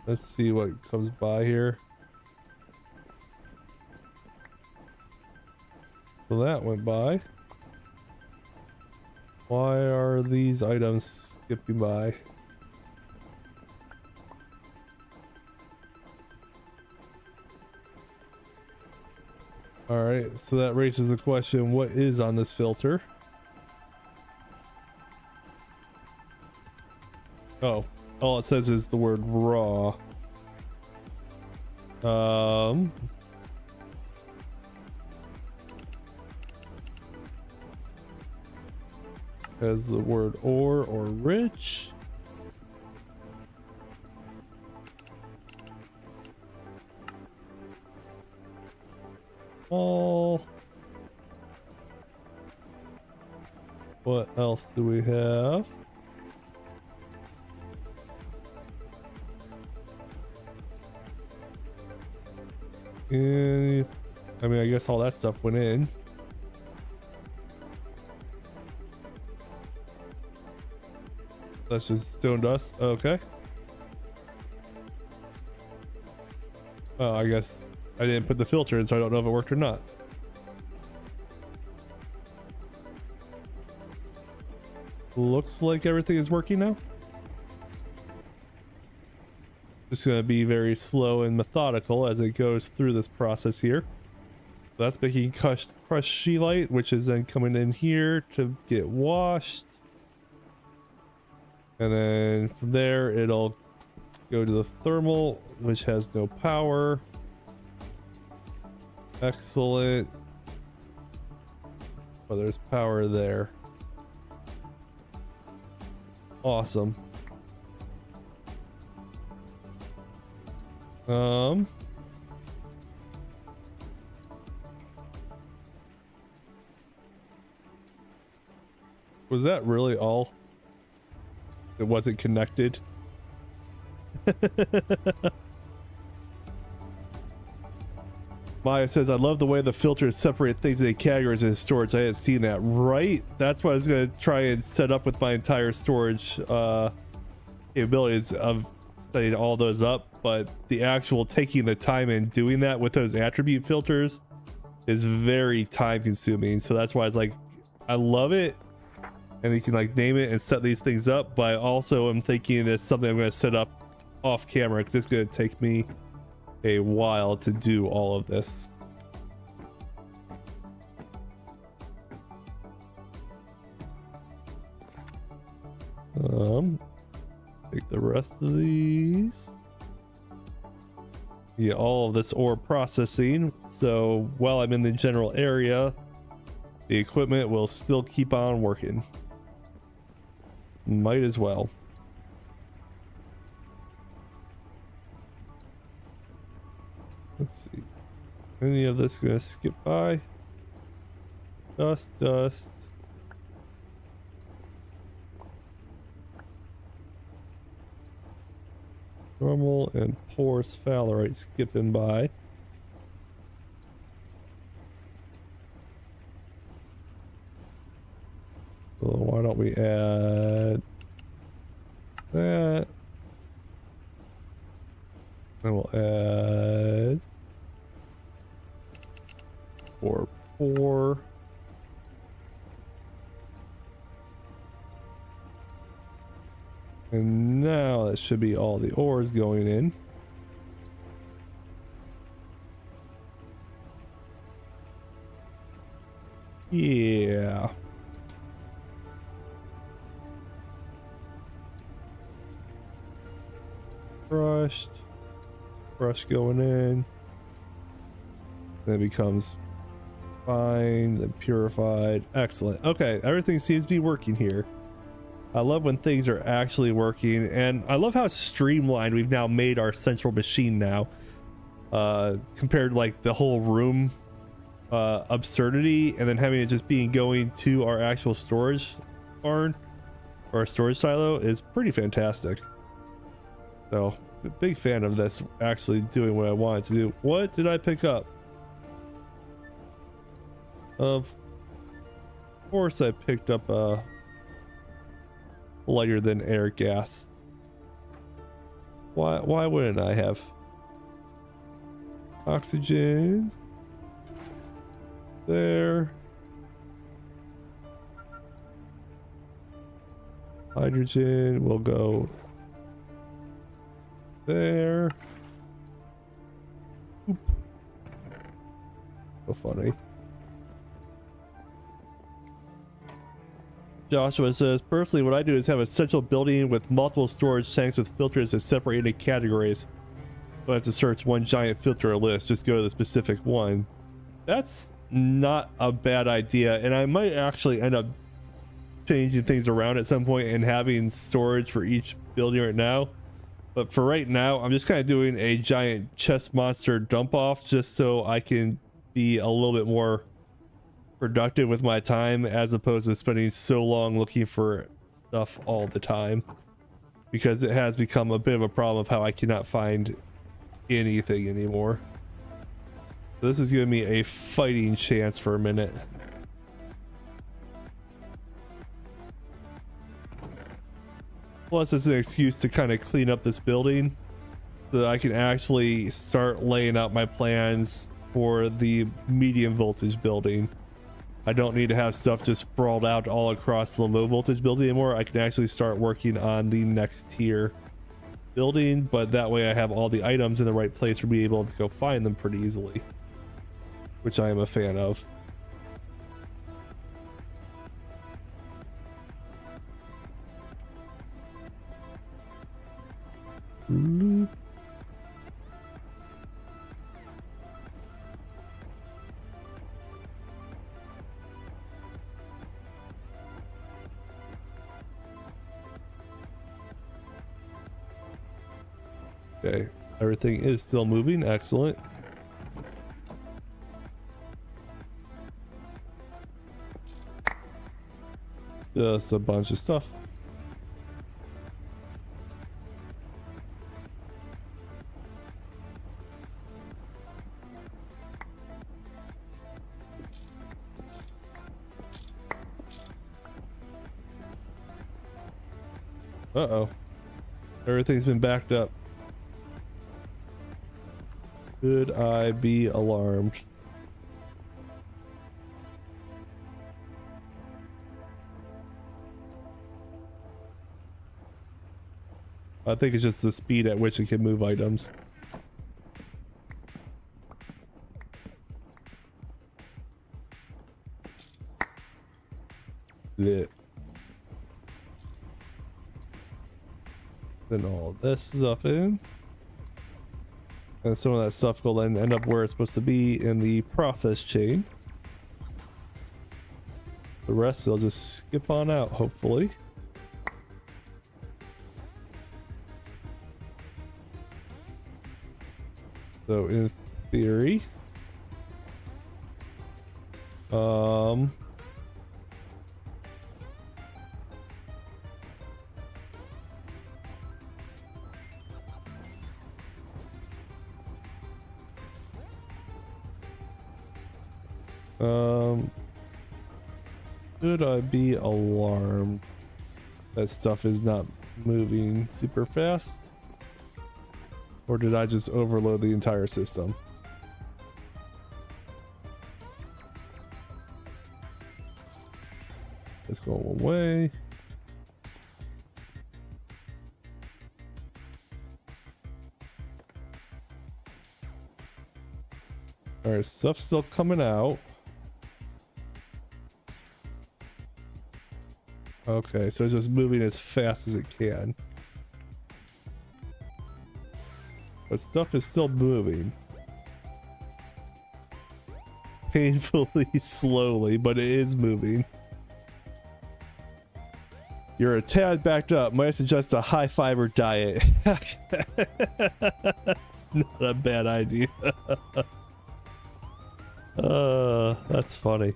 Let's see what comes by here. So that went by. Why are these items skipping by? All right, so that raises the question, what is on this filter? Oh, all it says is the word raw. Has the word ore or rich. All. What else do we have? And I mean, I guess all that stuff went in. That's just stone dust. Okay. Oh, I guess I didn't put the filter in, so I don't know if it worked or not. Looks like everything is working now. Just gonna be very slow and methodical as it goes through this process here. That's making crushed scheelite, which is then coming in here to get washed. And then from there, it'll go to the thermal, which has no power. Excellent. Oh, there's power there. Awesome. Was that really all? It wasn't connected. Maya says, I love the way the filters separate things into categories in storage. I hadn't seen that. Right? That's what I was going to try and set up with my entire storage capabilities of setting all those up. But the actual taking the time and doing that with those attribute filters is very time consuming. So that's why it's like, I love it, and you can like name it and set these things up, but I also am thinking it's something I'm going to set up off camera because it's going to take me a while to do all of this. Take the rest of these. Yeah, all of this ore processing. So while I'm in the general area, the equipment will still keep on working. Might as well. Let's see. Any of this gonna skip by? Dust, dust. Normal and porous fowlerite skipping by. So why don't we add that? And we'll add 4. And now that should be all the ores going in. Yeah. Crushed. Crush going in. Then it becomes fine, then purified. Excellent. Okay, everything seems to be working here. I love when things are actually working, and I love how streamlined we've now made our central machine now, compared to like the whole room absurdity, and then having it just being going to our actual storage barn or storage silo is pretty fantastic. So big fan of this actually doing what I wanted to do. What did I pick up? Of course I picked up a lighter than air gas. Why wouldn't I have? Oxygen there. Hydrogen will go there. Oop. So funny. Joshua says, personally, what I do is have a central building with multiple storage tanks with filters that separate into categories. Don't have to search one giant filter list, just go to the specific one. That's not a bad idea, and I might actually end up changing things around at some point and having storage for each building right now. But for right now, I'm just kind of doing a giant chest monster dump off just so I can be a little bit more productive with my time, as opposed to spending so long looking for stuff all the time, because it has become a bit of a problem of how I cannot find anything anymore. So this is giving me a fighting chance for a minute. Plus it's an excuse to kind of clean up this building so that I can actually start laying out my plans for the medium voltage building. I don't need to have stuff just sprawled out all across the low voltage building anymore. I can actually start working on the next tier building, but that way I have all the items in the right place for me able to go find them pretty easily, which I am a fan of. Okay, everything is still moving. Excellent. Just a bunch of stuff. Uh-oh. Everything's been backed up. Could I be alarmed? I think it's just the speed at which it can move items. Lit. Then all this stuff in. And some of that stuff will then end up where it's supposed to be in the process chain. The rest they'll just skip on out, hopefully. So in theory, should I be alarmed that stuff is not moving super fast? Or did I just overload the entire system? Let's go away. Alright, stuff's still coming out. Okay, so it's just moving as fast as it can. But stuff is still moving. Painfully slowly, but it is moving. You're a tad backed up. Might suggest a high fiber diet. That's not a bad idea. That's funny.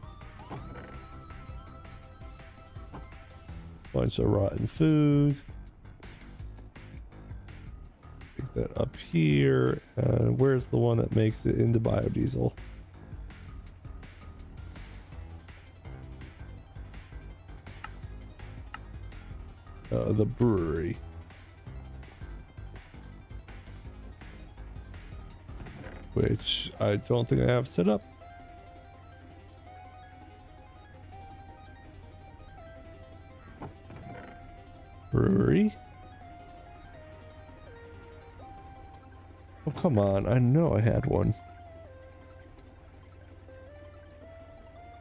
Bunch of rotten food. Take that up here. And where's the one that makes it into biodiesel? The brewery. Which I don't think I have set up. Brewery. Oh, come on. I know I had one.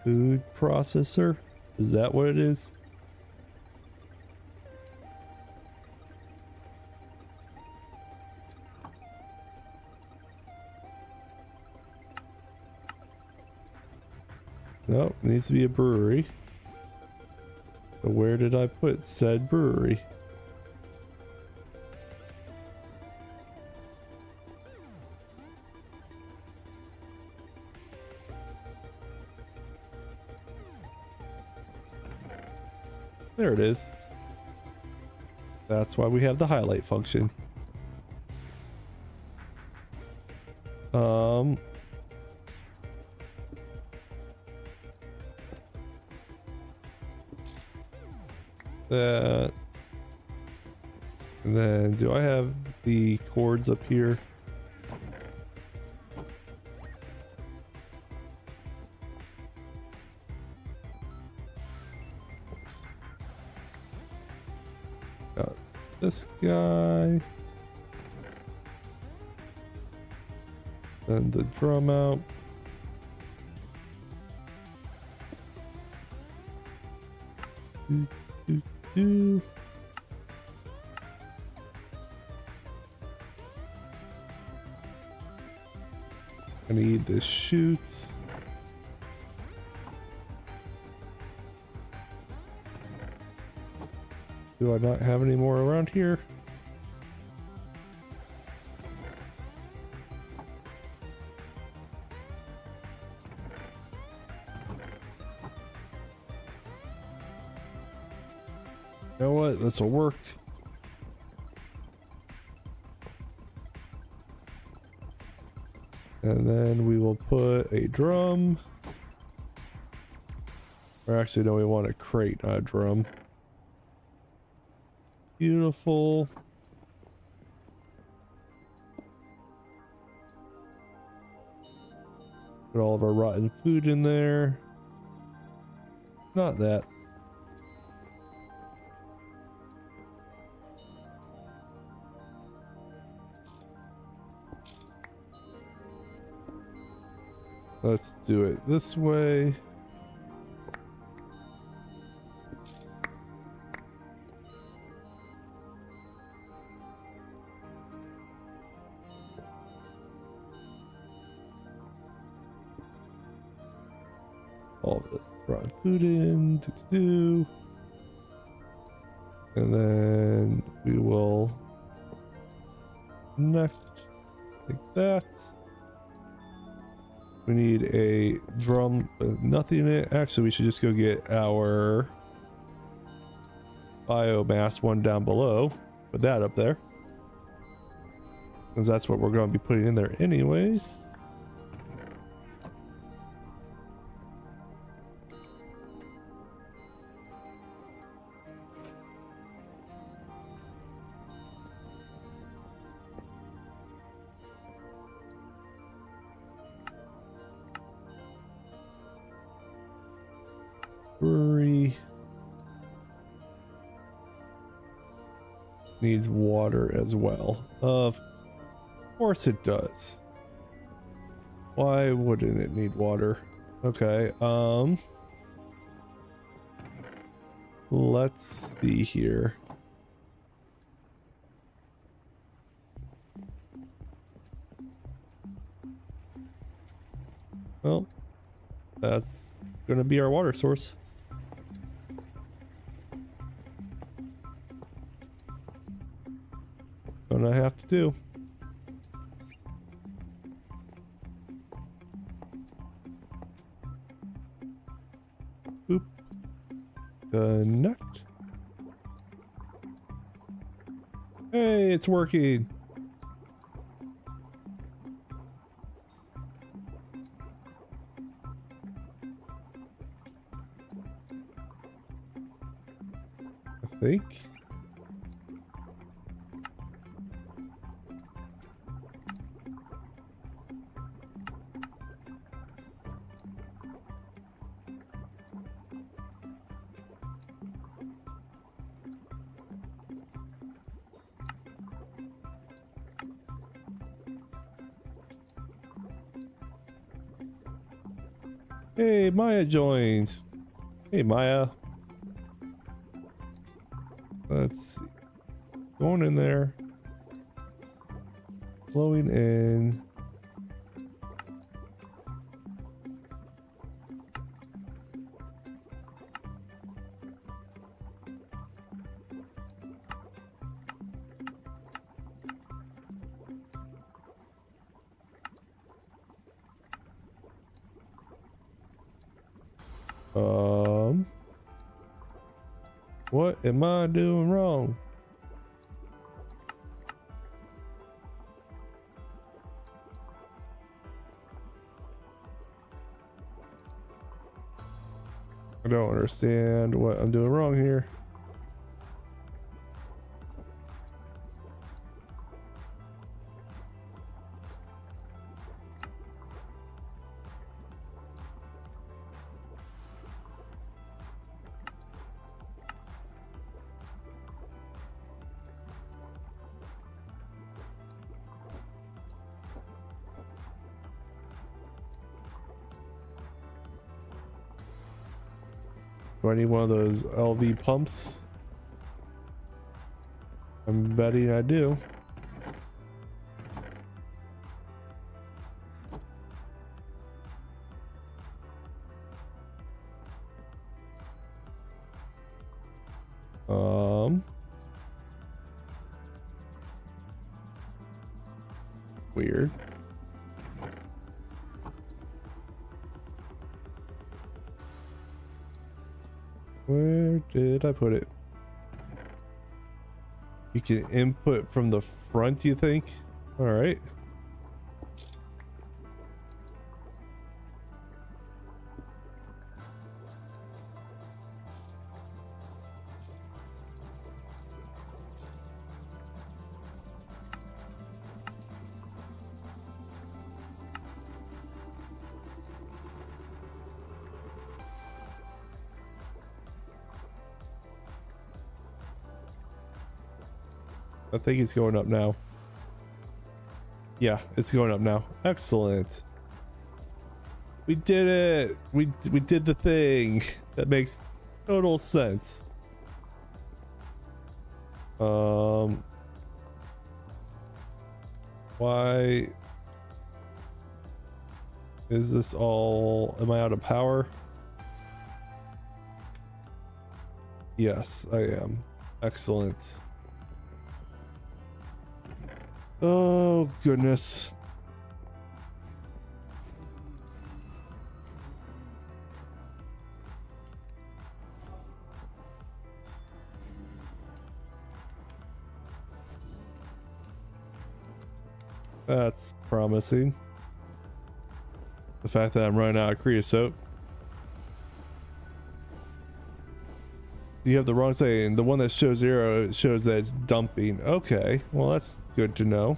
Food processor? Is that what it is? Nope, needs to be a brewery. So where did I put said brewery? There it is. That's why we have the highlight function. That. And then do I have the cords up here? Got this guy. Then the drum out. I need the chutes. Do I not have any more around here? You know what? This will work. And then we will put a drum. Or actually, no, we want a crate, not a drum. Beautiful. Put all of our rotten food in there. Not that. Let's do it this way. All of this, throwing food in, and then we will connect like that. We need a drum with nothing in it. Actually, we should just go get our biomass one down below. Put that up there, because that's what we're going to be putting in there anyways. Brewery needs water as well. Of course it does. Why wouldn't it need water? Okay, let's see here. Well, that's gonna be our water source. Gonna have to do. Boop. Connect. Hey, it's working. I think. Hey, Maya joined. Hey, Maya. Let's see. Going in there. Flowing in. What am I doing wrong? I don't understand what I'm doing wrong here. Do I need one of those LV pumps? I'm betting I do. Weird. Where did I put it? You can input from the front, you think? All right. I think it's going up now. Yeah, it's going up now. Excellent. We did it. We did the thing. That makes total sense. Why is this all? Am I out of power? Yes, I am. Excellent. Oh goodness. That's promising. The fact that I'm running out of creosote. You have the wrong saying. The one that shows 0, it shows that it's dumping. Okay, well that's good to know.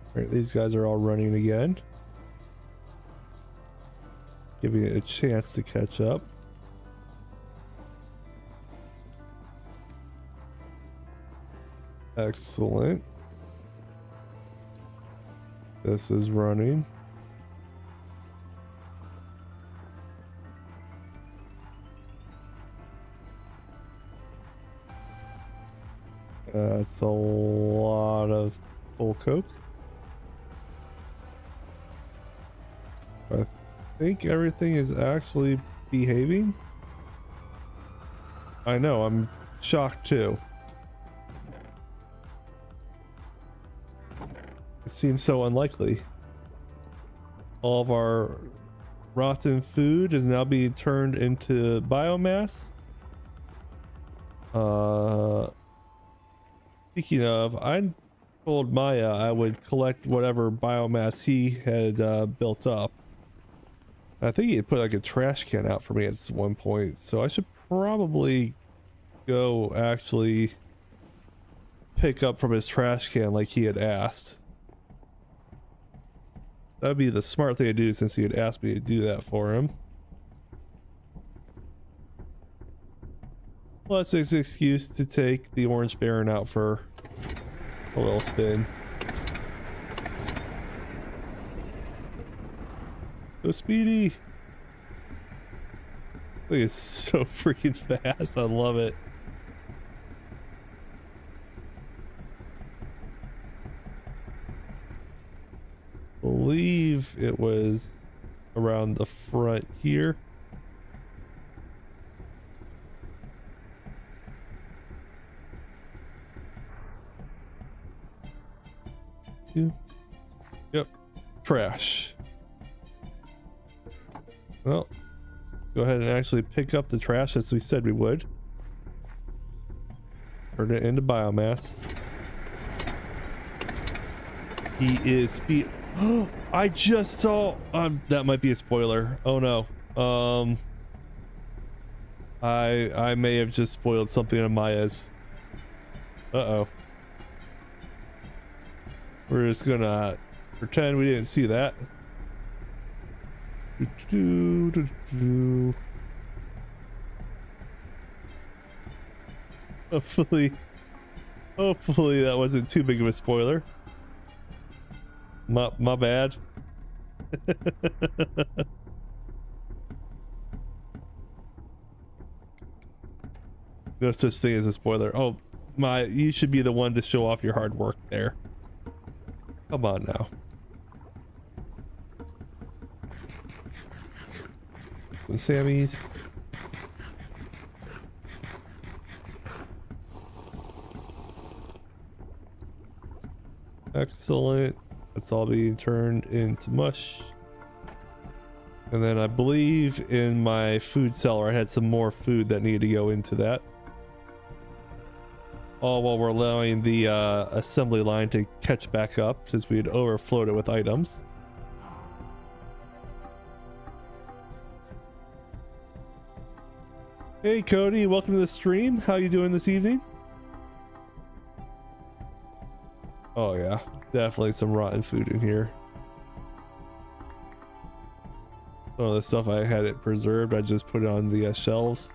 All right, these guys are all running again. Giving it a chance to catch up. Excellent. This is running. That's a lot of full coke. I think everything is actually behaving. I know, I'm shocked too. It seems so unlikely. All of our rotten food is now being turned into biomass. Speaking of, I told Maya I would collect whatever biomass he had built up. I think he had put like a trash can out for me at one point, so I should probably go actually pick up from his trash can like he had asked. That'd be the smart thing to do since he had asked me to do that for him. Plus it's an excuse to take the Orange Baron out for a little spin. Go Speedy! Look, it's so freaking fast. I love it. Believe it was around the front here. Yep. Trash. Well, go ahead and actually pick up the trash as we said we would. Turn it into biomass. He is speed. I just saw. That might be a spoiler. Oh no. I may have just spoiled something on Maya's. Uh-oh. We're just gonna pretend we didn't see that. Hopefully that wasn't too big of a spoiler. My bad. No such thing as a spoiler. Oh my, you should be the one to show off your hard work there. Come on now. Sammy's. Excellent. That's all being turned into mush. And then I believe in my food cellar I had some more food that needed to go into that. All while we're allowing the assembly line to catch back up since we had overflowed it with items. Hey Cody, welcome to the stream. How you doing this evening? Oh yeah, definitely some rotten food in here. Some of the stuff I had it preserved, I just put it on the shelves.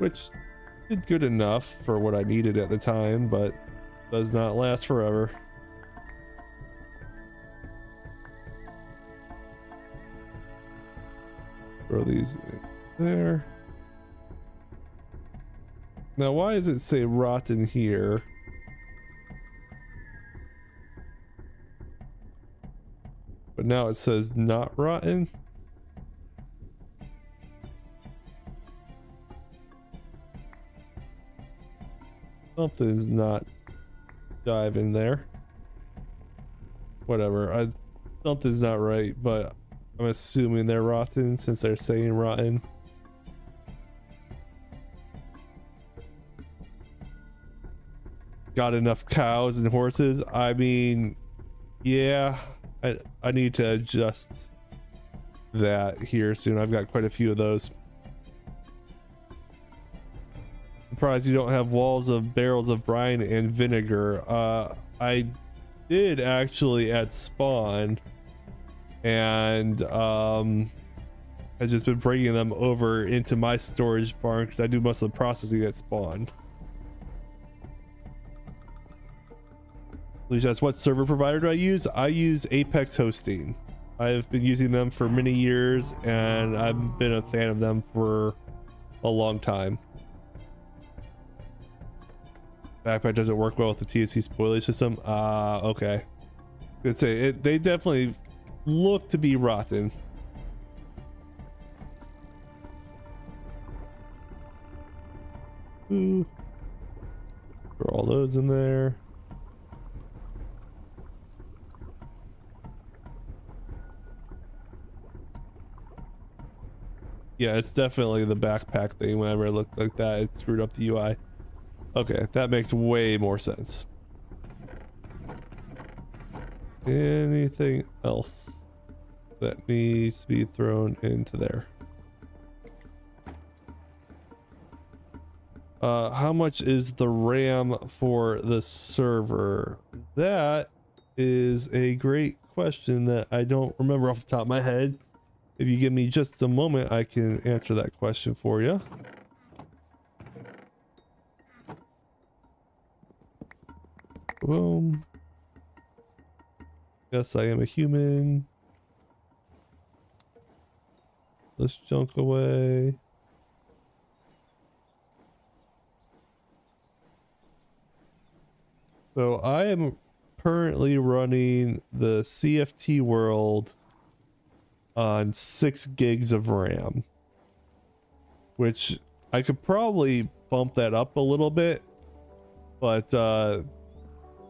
which did good enough for what I needed at the time, but does not last forever. Throw these in there. Now, why does it say rotten here? But now it says not rotten. Something's not diving there. Whatever. Something's not right, but I'm assuming they're rotten since they're saying rotten. Got enough cows and horses? I mean, yeah, I need to adjust that here soon. I've got quite a few of those. Surprised you don't have walls of barrels of brine and vinegar. I did actually at spawn, and I've just been bringing them over into my storage barn because I do most of the processing at spawn. That's what server provider do I use? I use Apex Hosting. I've been using them for many years, and I've been a fan of them for a long time. Backpack doesn't work well with the TNC spoilage system. Okay. I'd say they definitely look to be rotten. Ooh. Throw all those in there. Yeah, it's definitely the backpack thing. Whenever it looked like that, it screwed up the UI. Okay, that makes way more sense. Anything else that needs to be thrown into there? How much is the RAM for the server? That is a great question that I don't remember off the top of my head. If you give me just a moment, I can answer that question for you. Boom. Yes, I am a human. Let's junk away. So I am currently running the CFT world on 6 gigs of RAM, which I could probably bump that up a little bit, but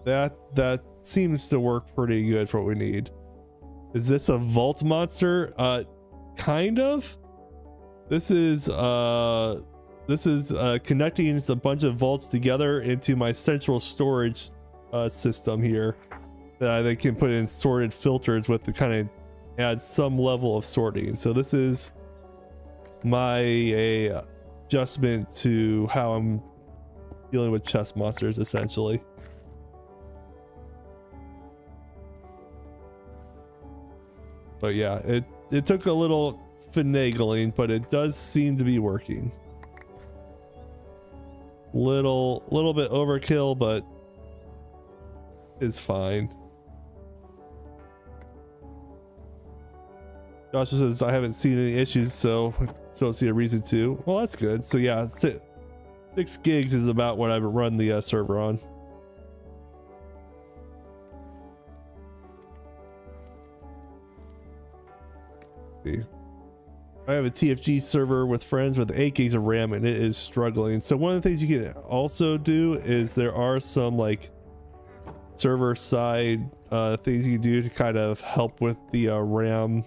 that seems to work pretty good for what we need. Is this a vault monster? Kind of. This is connecting a bunch of vaults together into my central storage system here that I then can put in sorted filters with to kind of add some level of sorting. So this is my adjustment to how I'm dealing with chest monsters, essentially. But yeah, it took a little finagling, but it does seem to be working. Little bit overkill, but it's fine. Josh says I haven't seen any issues, so don't see a reason to. Well, that's good. So yeah, 6 gigs is about what I've run the server on. See. I have a TFG server with friends with 8 gigs of RAM, and it is struggling. So one of the things you can also do is there are some like server side things you can do to kind of help with the RAM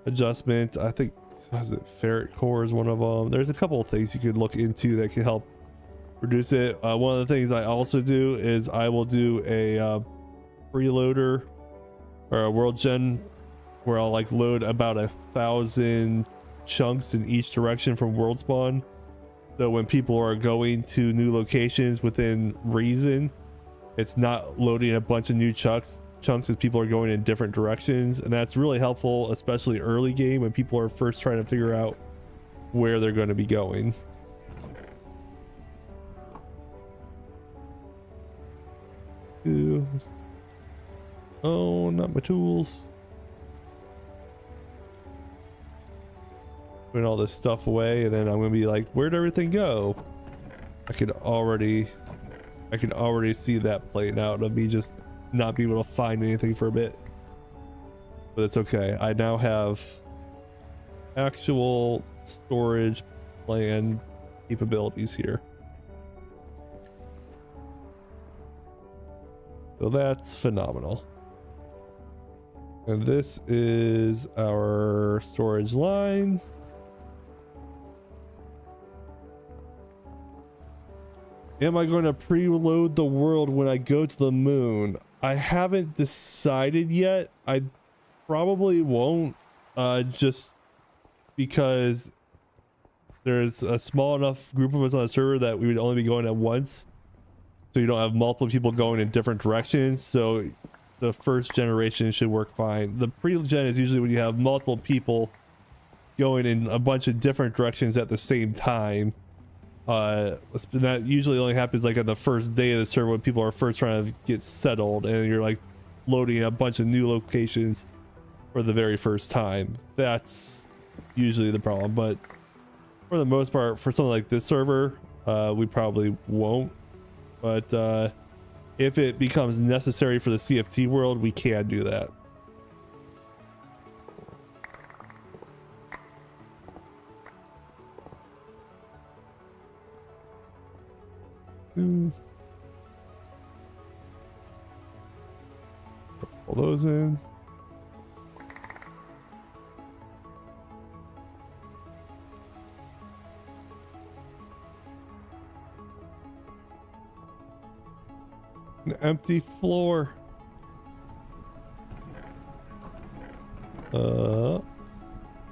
adjustment. I think, was it ferret core is one of them. There's a couple of things you could look into that can help reduce it. One of the things I also do is I will do a preloader or a world gen where I'll like load about 1,000 chunks in each direction from world spawn. So when people are going to new locations within reason, it's not loading a bunch of new chunks as people are going in different directions. And that's really helpful, especially early game when people are first trying to figure out where they're going to be going. Oh, not my tools. Putting all this stuff away, and then I'm gonna be like, where'd everything go? I can already see that playing out of me just not being able to find anything for a bit. But it's okay. I now have actual storage plan capabilities here. So that's phenomenal. And this is our storage line. Am I going to preload the world when I go to the moon? I haven't decided yet. I probably won't, just because there's a small enough group of us on the server that we would only be going at once. So you don't have multiple people going in different directions. So the first generation should work fine. The pre-gen is usually when you have multiple people going in a bunch of different directions at the same time. That usually only happens like on the first day of the server when people are first trying to get settled and you're like loading a bunch of new locations for the very first time. That's usually the problem, but for the most part, for something like this server, we probably won't. But if it becomes necessary for the CFT world, we can do that. Put all those in. An empty floor.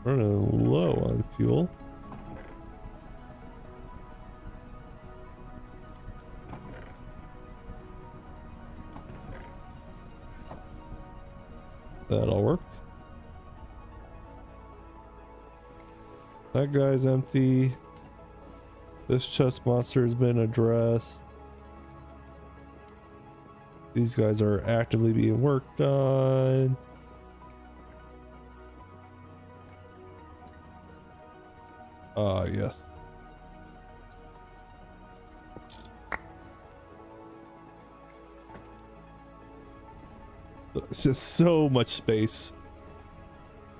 Running low on fuel. That'll work. That guy's empty. This chest monster has been addressed. These guys are actively being worked on. Ah, yes. It's just so much space.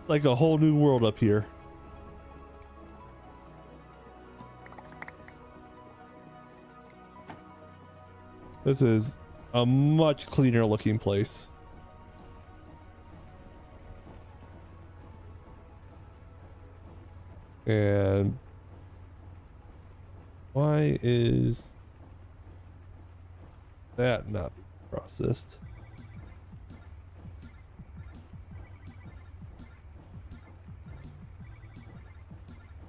Like a whole new world up here. This is a much cleaner looking place. And why is that not processed?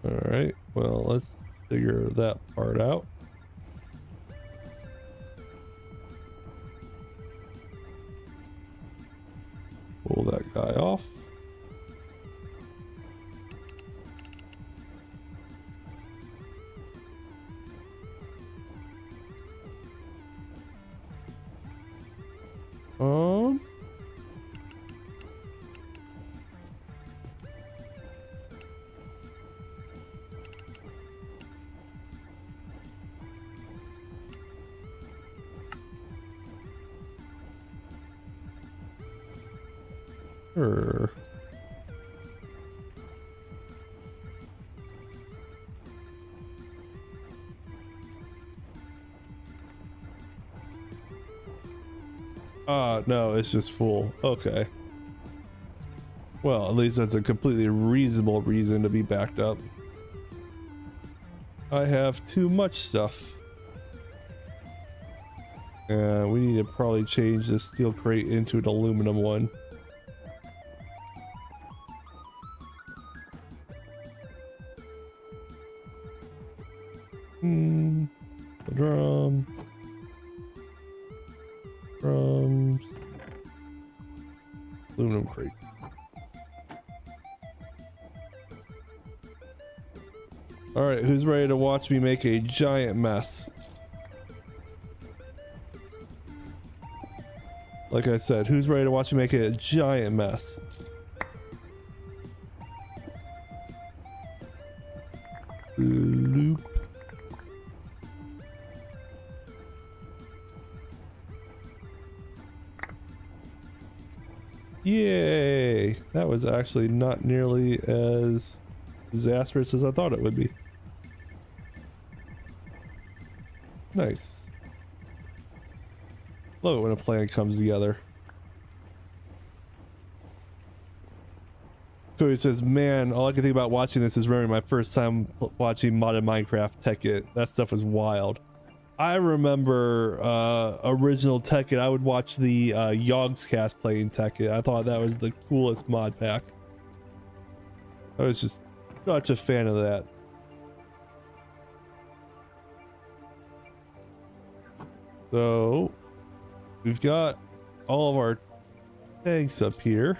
All right, well, let's figure that part out. Pull that guy off. Sure. No, it's just full. Okay. Well, at least that's a completely reasonable reason to be backed up. I have too much stuff. And we need to probably change this steel crate into an aluminum one. The drum. Drums. Aluminum crate. Alright, who's ready to watch me make a giant mess? Like I said, who's ready to watch me make a giant mess? Loop. Yay! That was actually not nearly as disastrous as I thought it would be. Nice. Love it when a plan comes together. Cody says, man, all I can think about watching this is remembering my first time watching modded Minecraft Tekkit. That stuff was wild. I remember original Tekkit. I would watch the Yogscast playing Tekkit. I thought that was the coolest mod pack. I was just such a fan of that. So we've got all of our tanks up here.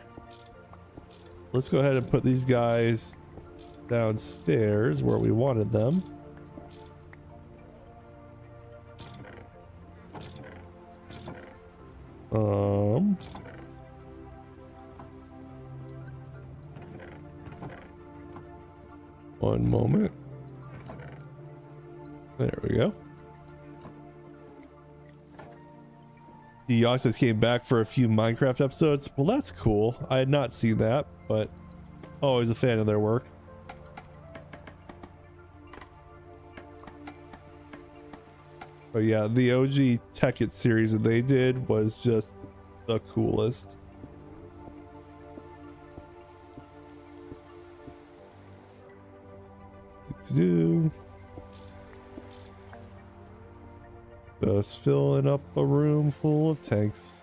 Let's go ahead and put these guys downstairs where we wanted them. One moment. There we go. The Yogscast came back for a few Minecraft episodes. Well, that's cool. I had not seen that, but always a fan of their work. But yeah, the OG Tekkit series that they did was just the coolest. Just filling up a room full of tanks.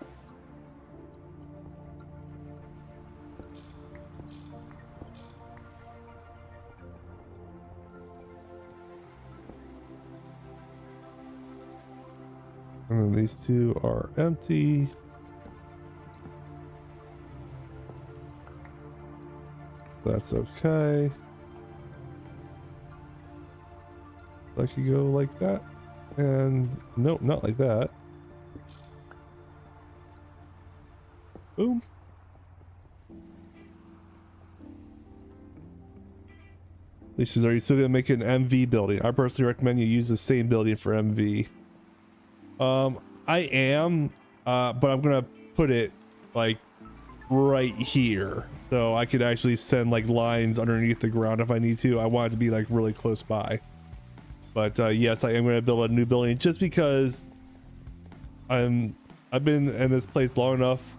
And then these two are empty. That's okay. I could go like that. And nope, not like that. Boom. Lisa, are you still gonna make an MV building? I personally recommend you use the same building for MV. I am, but I'm gonna put it like right here, so I could actually send like lines underneath the ground if I need to. I want it to be like really close by. But yes, I am going to build a new building just because I've been in this place long enough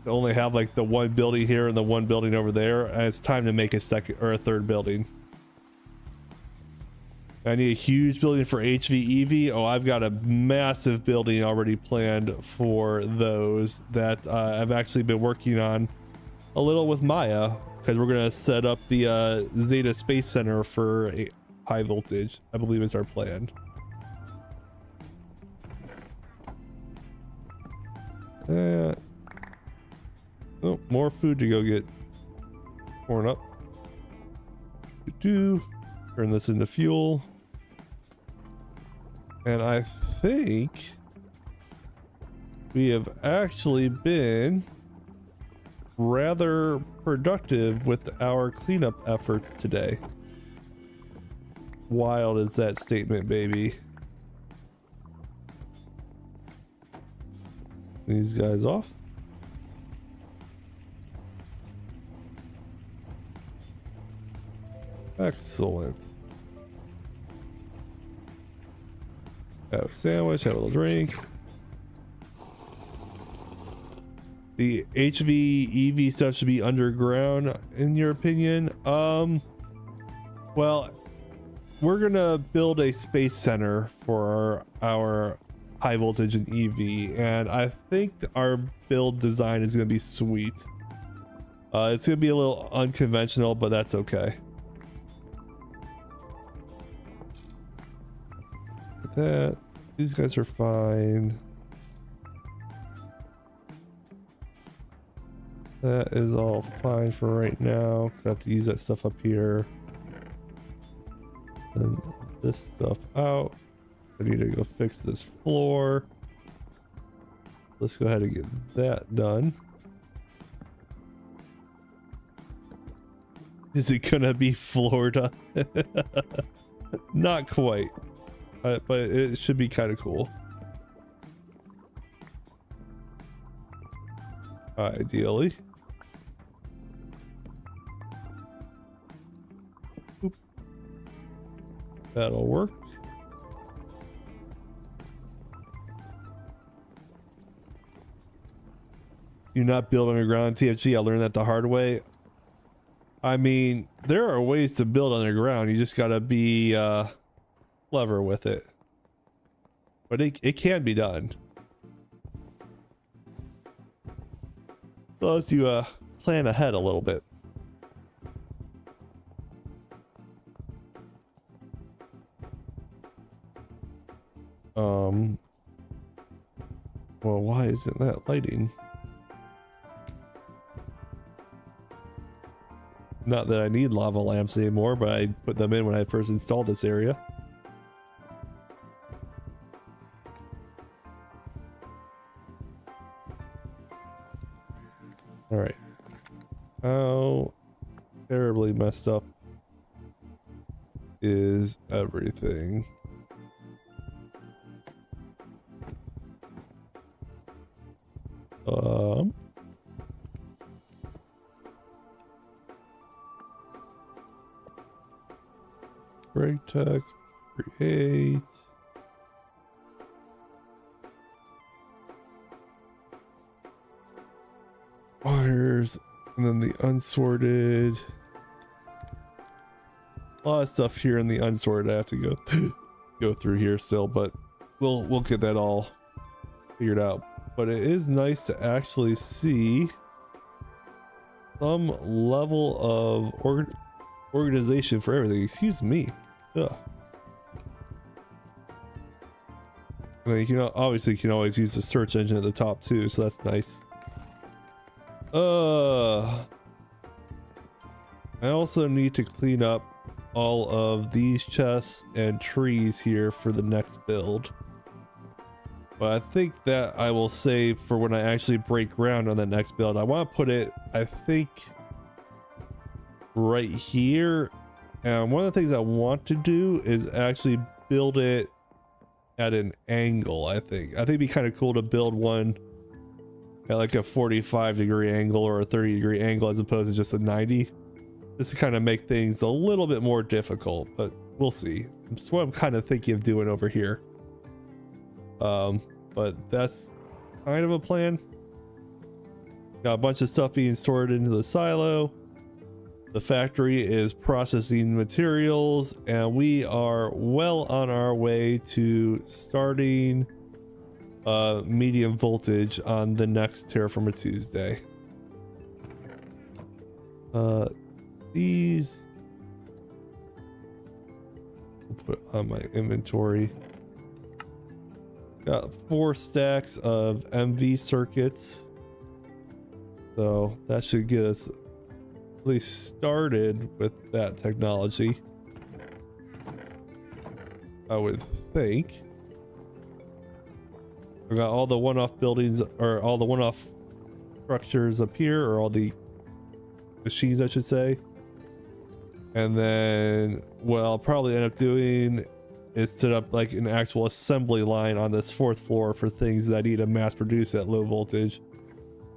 to only have like the one building here and the one building over there, and it's time to make a second or a third building. I need a huge building for HV, EV. Oh, I've got a massive building already planned for those that I've actually been working on a little with Maya, because we're going to set up the Zeta Space Center for a high voltage, I believe is our plan. Oh, more food to go get. Pouring up. Turn this into fuel. And I think we have actually been rather productive with our cleanup efforts today. Wild is that statement, baby. These guys off. Excellent. Have a sandwich, have a little drink. The HV, EV stuff should be underground, in your opinion. Well, we're gonna build a space center for our high voltage and EV, and I think our build design is gonna be sweet. It's gonna be a little unconventional, but that's okay. That these guys are fine. That is all fine for right now, because I have to use that stuff up here. And this stuff out. I need to go fix this floor. Let's go ahead and get that done. Is it gonna be Florida? Not quite, but it should be kind of cool. Ideally. Oop. That'll work. Do not build underground TFG. I learned that the hard way. I mean, there are ways to build underground. You just gotta be clever with it. But it can be done. So let's do plan ahead a little bit. Well, why isn't that lighting? Not that I need lava lamps anymore, but I put them in when I first installed this area. All right. How terribly messed up is everything? Break tech, create. Wires, and then the unsorted. A lot of stuff here in the unsorted I have to go through here still, but we'll get that all figured out. But it is nice to actually see some level of organization for everything. Excuse me. Ugh. I mean, you know, obviously you can always use the search engine at the top too, so that's nice. I also need to clean up all of these chests and trees here for the next build. But I think that I will save for when I actually break ground on the next build. I want to put it, I think, right here. And one of the things I want to do is actually build it at an angle. I think it'd be kind of cool to build one at like a 45-degree angle or a 30-degree angle as opposed to just a 90, just to kind of make things a little bit more difficult, but we'll see. That's what I'm kind of thinking of doing over here. But that's kind of a plan. Got a bunch of stuff being stored into the silo. The factory is processing materials, and we are well on our way to starting medium voltage on the next Terraforma Tuesday. These I'll put on my inventory. Got 4 stacks of MV circuits, so that should get us at least started with that technology, I would think. We got all the one-off buildings, or all the one-off structures up here, or all the machines I should say. And then what I'll probably end up doing is set up like an actual assembly line on this 4th floor for things that I need to mass produce at low voltage,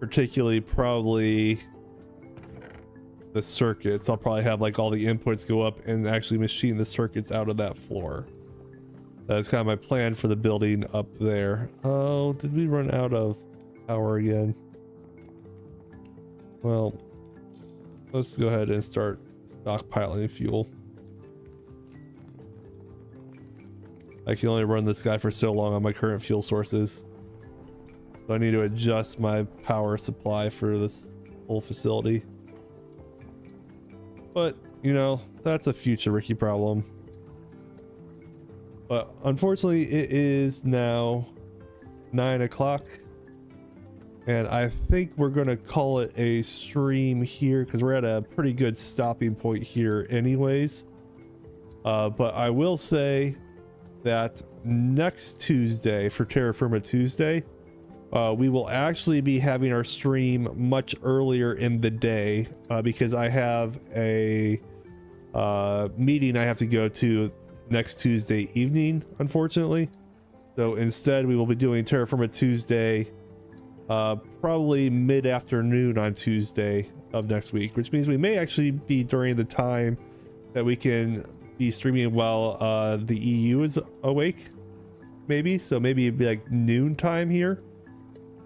particularly probably the circuits. I'll probably have like all the inputs go up and actually machine the circuits out of that floor. That's kind of my plan for the building up there. Oh, did we run out of power again? Well, let's go ahead and start stockpiling fuel. I can only run this guy for so long on my current fuel sources, so I need to adjust my power supply for this whole facility. But you know, that's a future Ricky problem. But unfortunately it is now 9 o'clock, and I think we're gonna call it a stream here because we're at a pretty good stopping point here anyways. But I will say that next Tuesday, for Terrafirma Tuesday, we will actually be having our stream much earlier in the day because I have a meeting I have to go to next Tuesday evening, unfortunately. So instead we will be doing Terrafirma Tuesday probably mid-afternoon on Tuesday of next week, which means we may actually be during the time that we can be streaming while the EU is awake, maybe. So maybe it'd be like noon time here.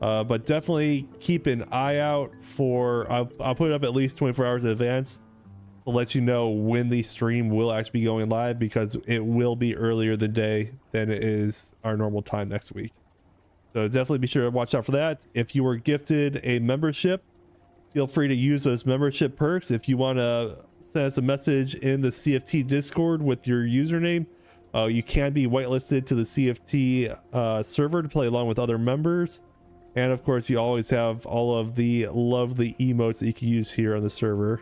But definitely keep an eye out for, I'll put it up at least 24 hours in advance to let you know when the stream will actually be going live, because it will be earlier the day than it is our normal time next week. So definitely be sure to watch out for that. If you were gifted a membership, feel free to use those membership perks. If you want to send us a message in the CFT Discord with your username, you can be whitelisted to the CFT server to play along with other members. And of course, you always have all of the lovely emotes that you can use here on the server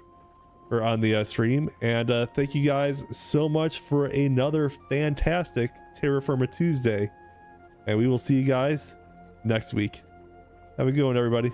or on the stream. And thank you guys so much for another fantastic Terrafirma Tuesday. And we will see you guys next week. Have a good one, everybody.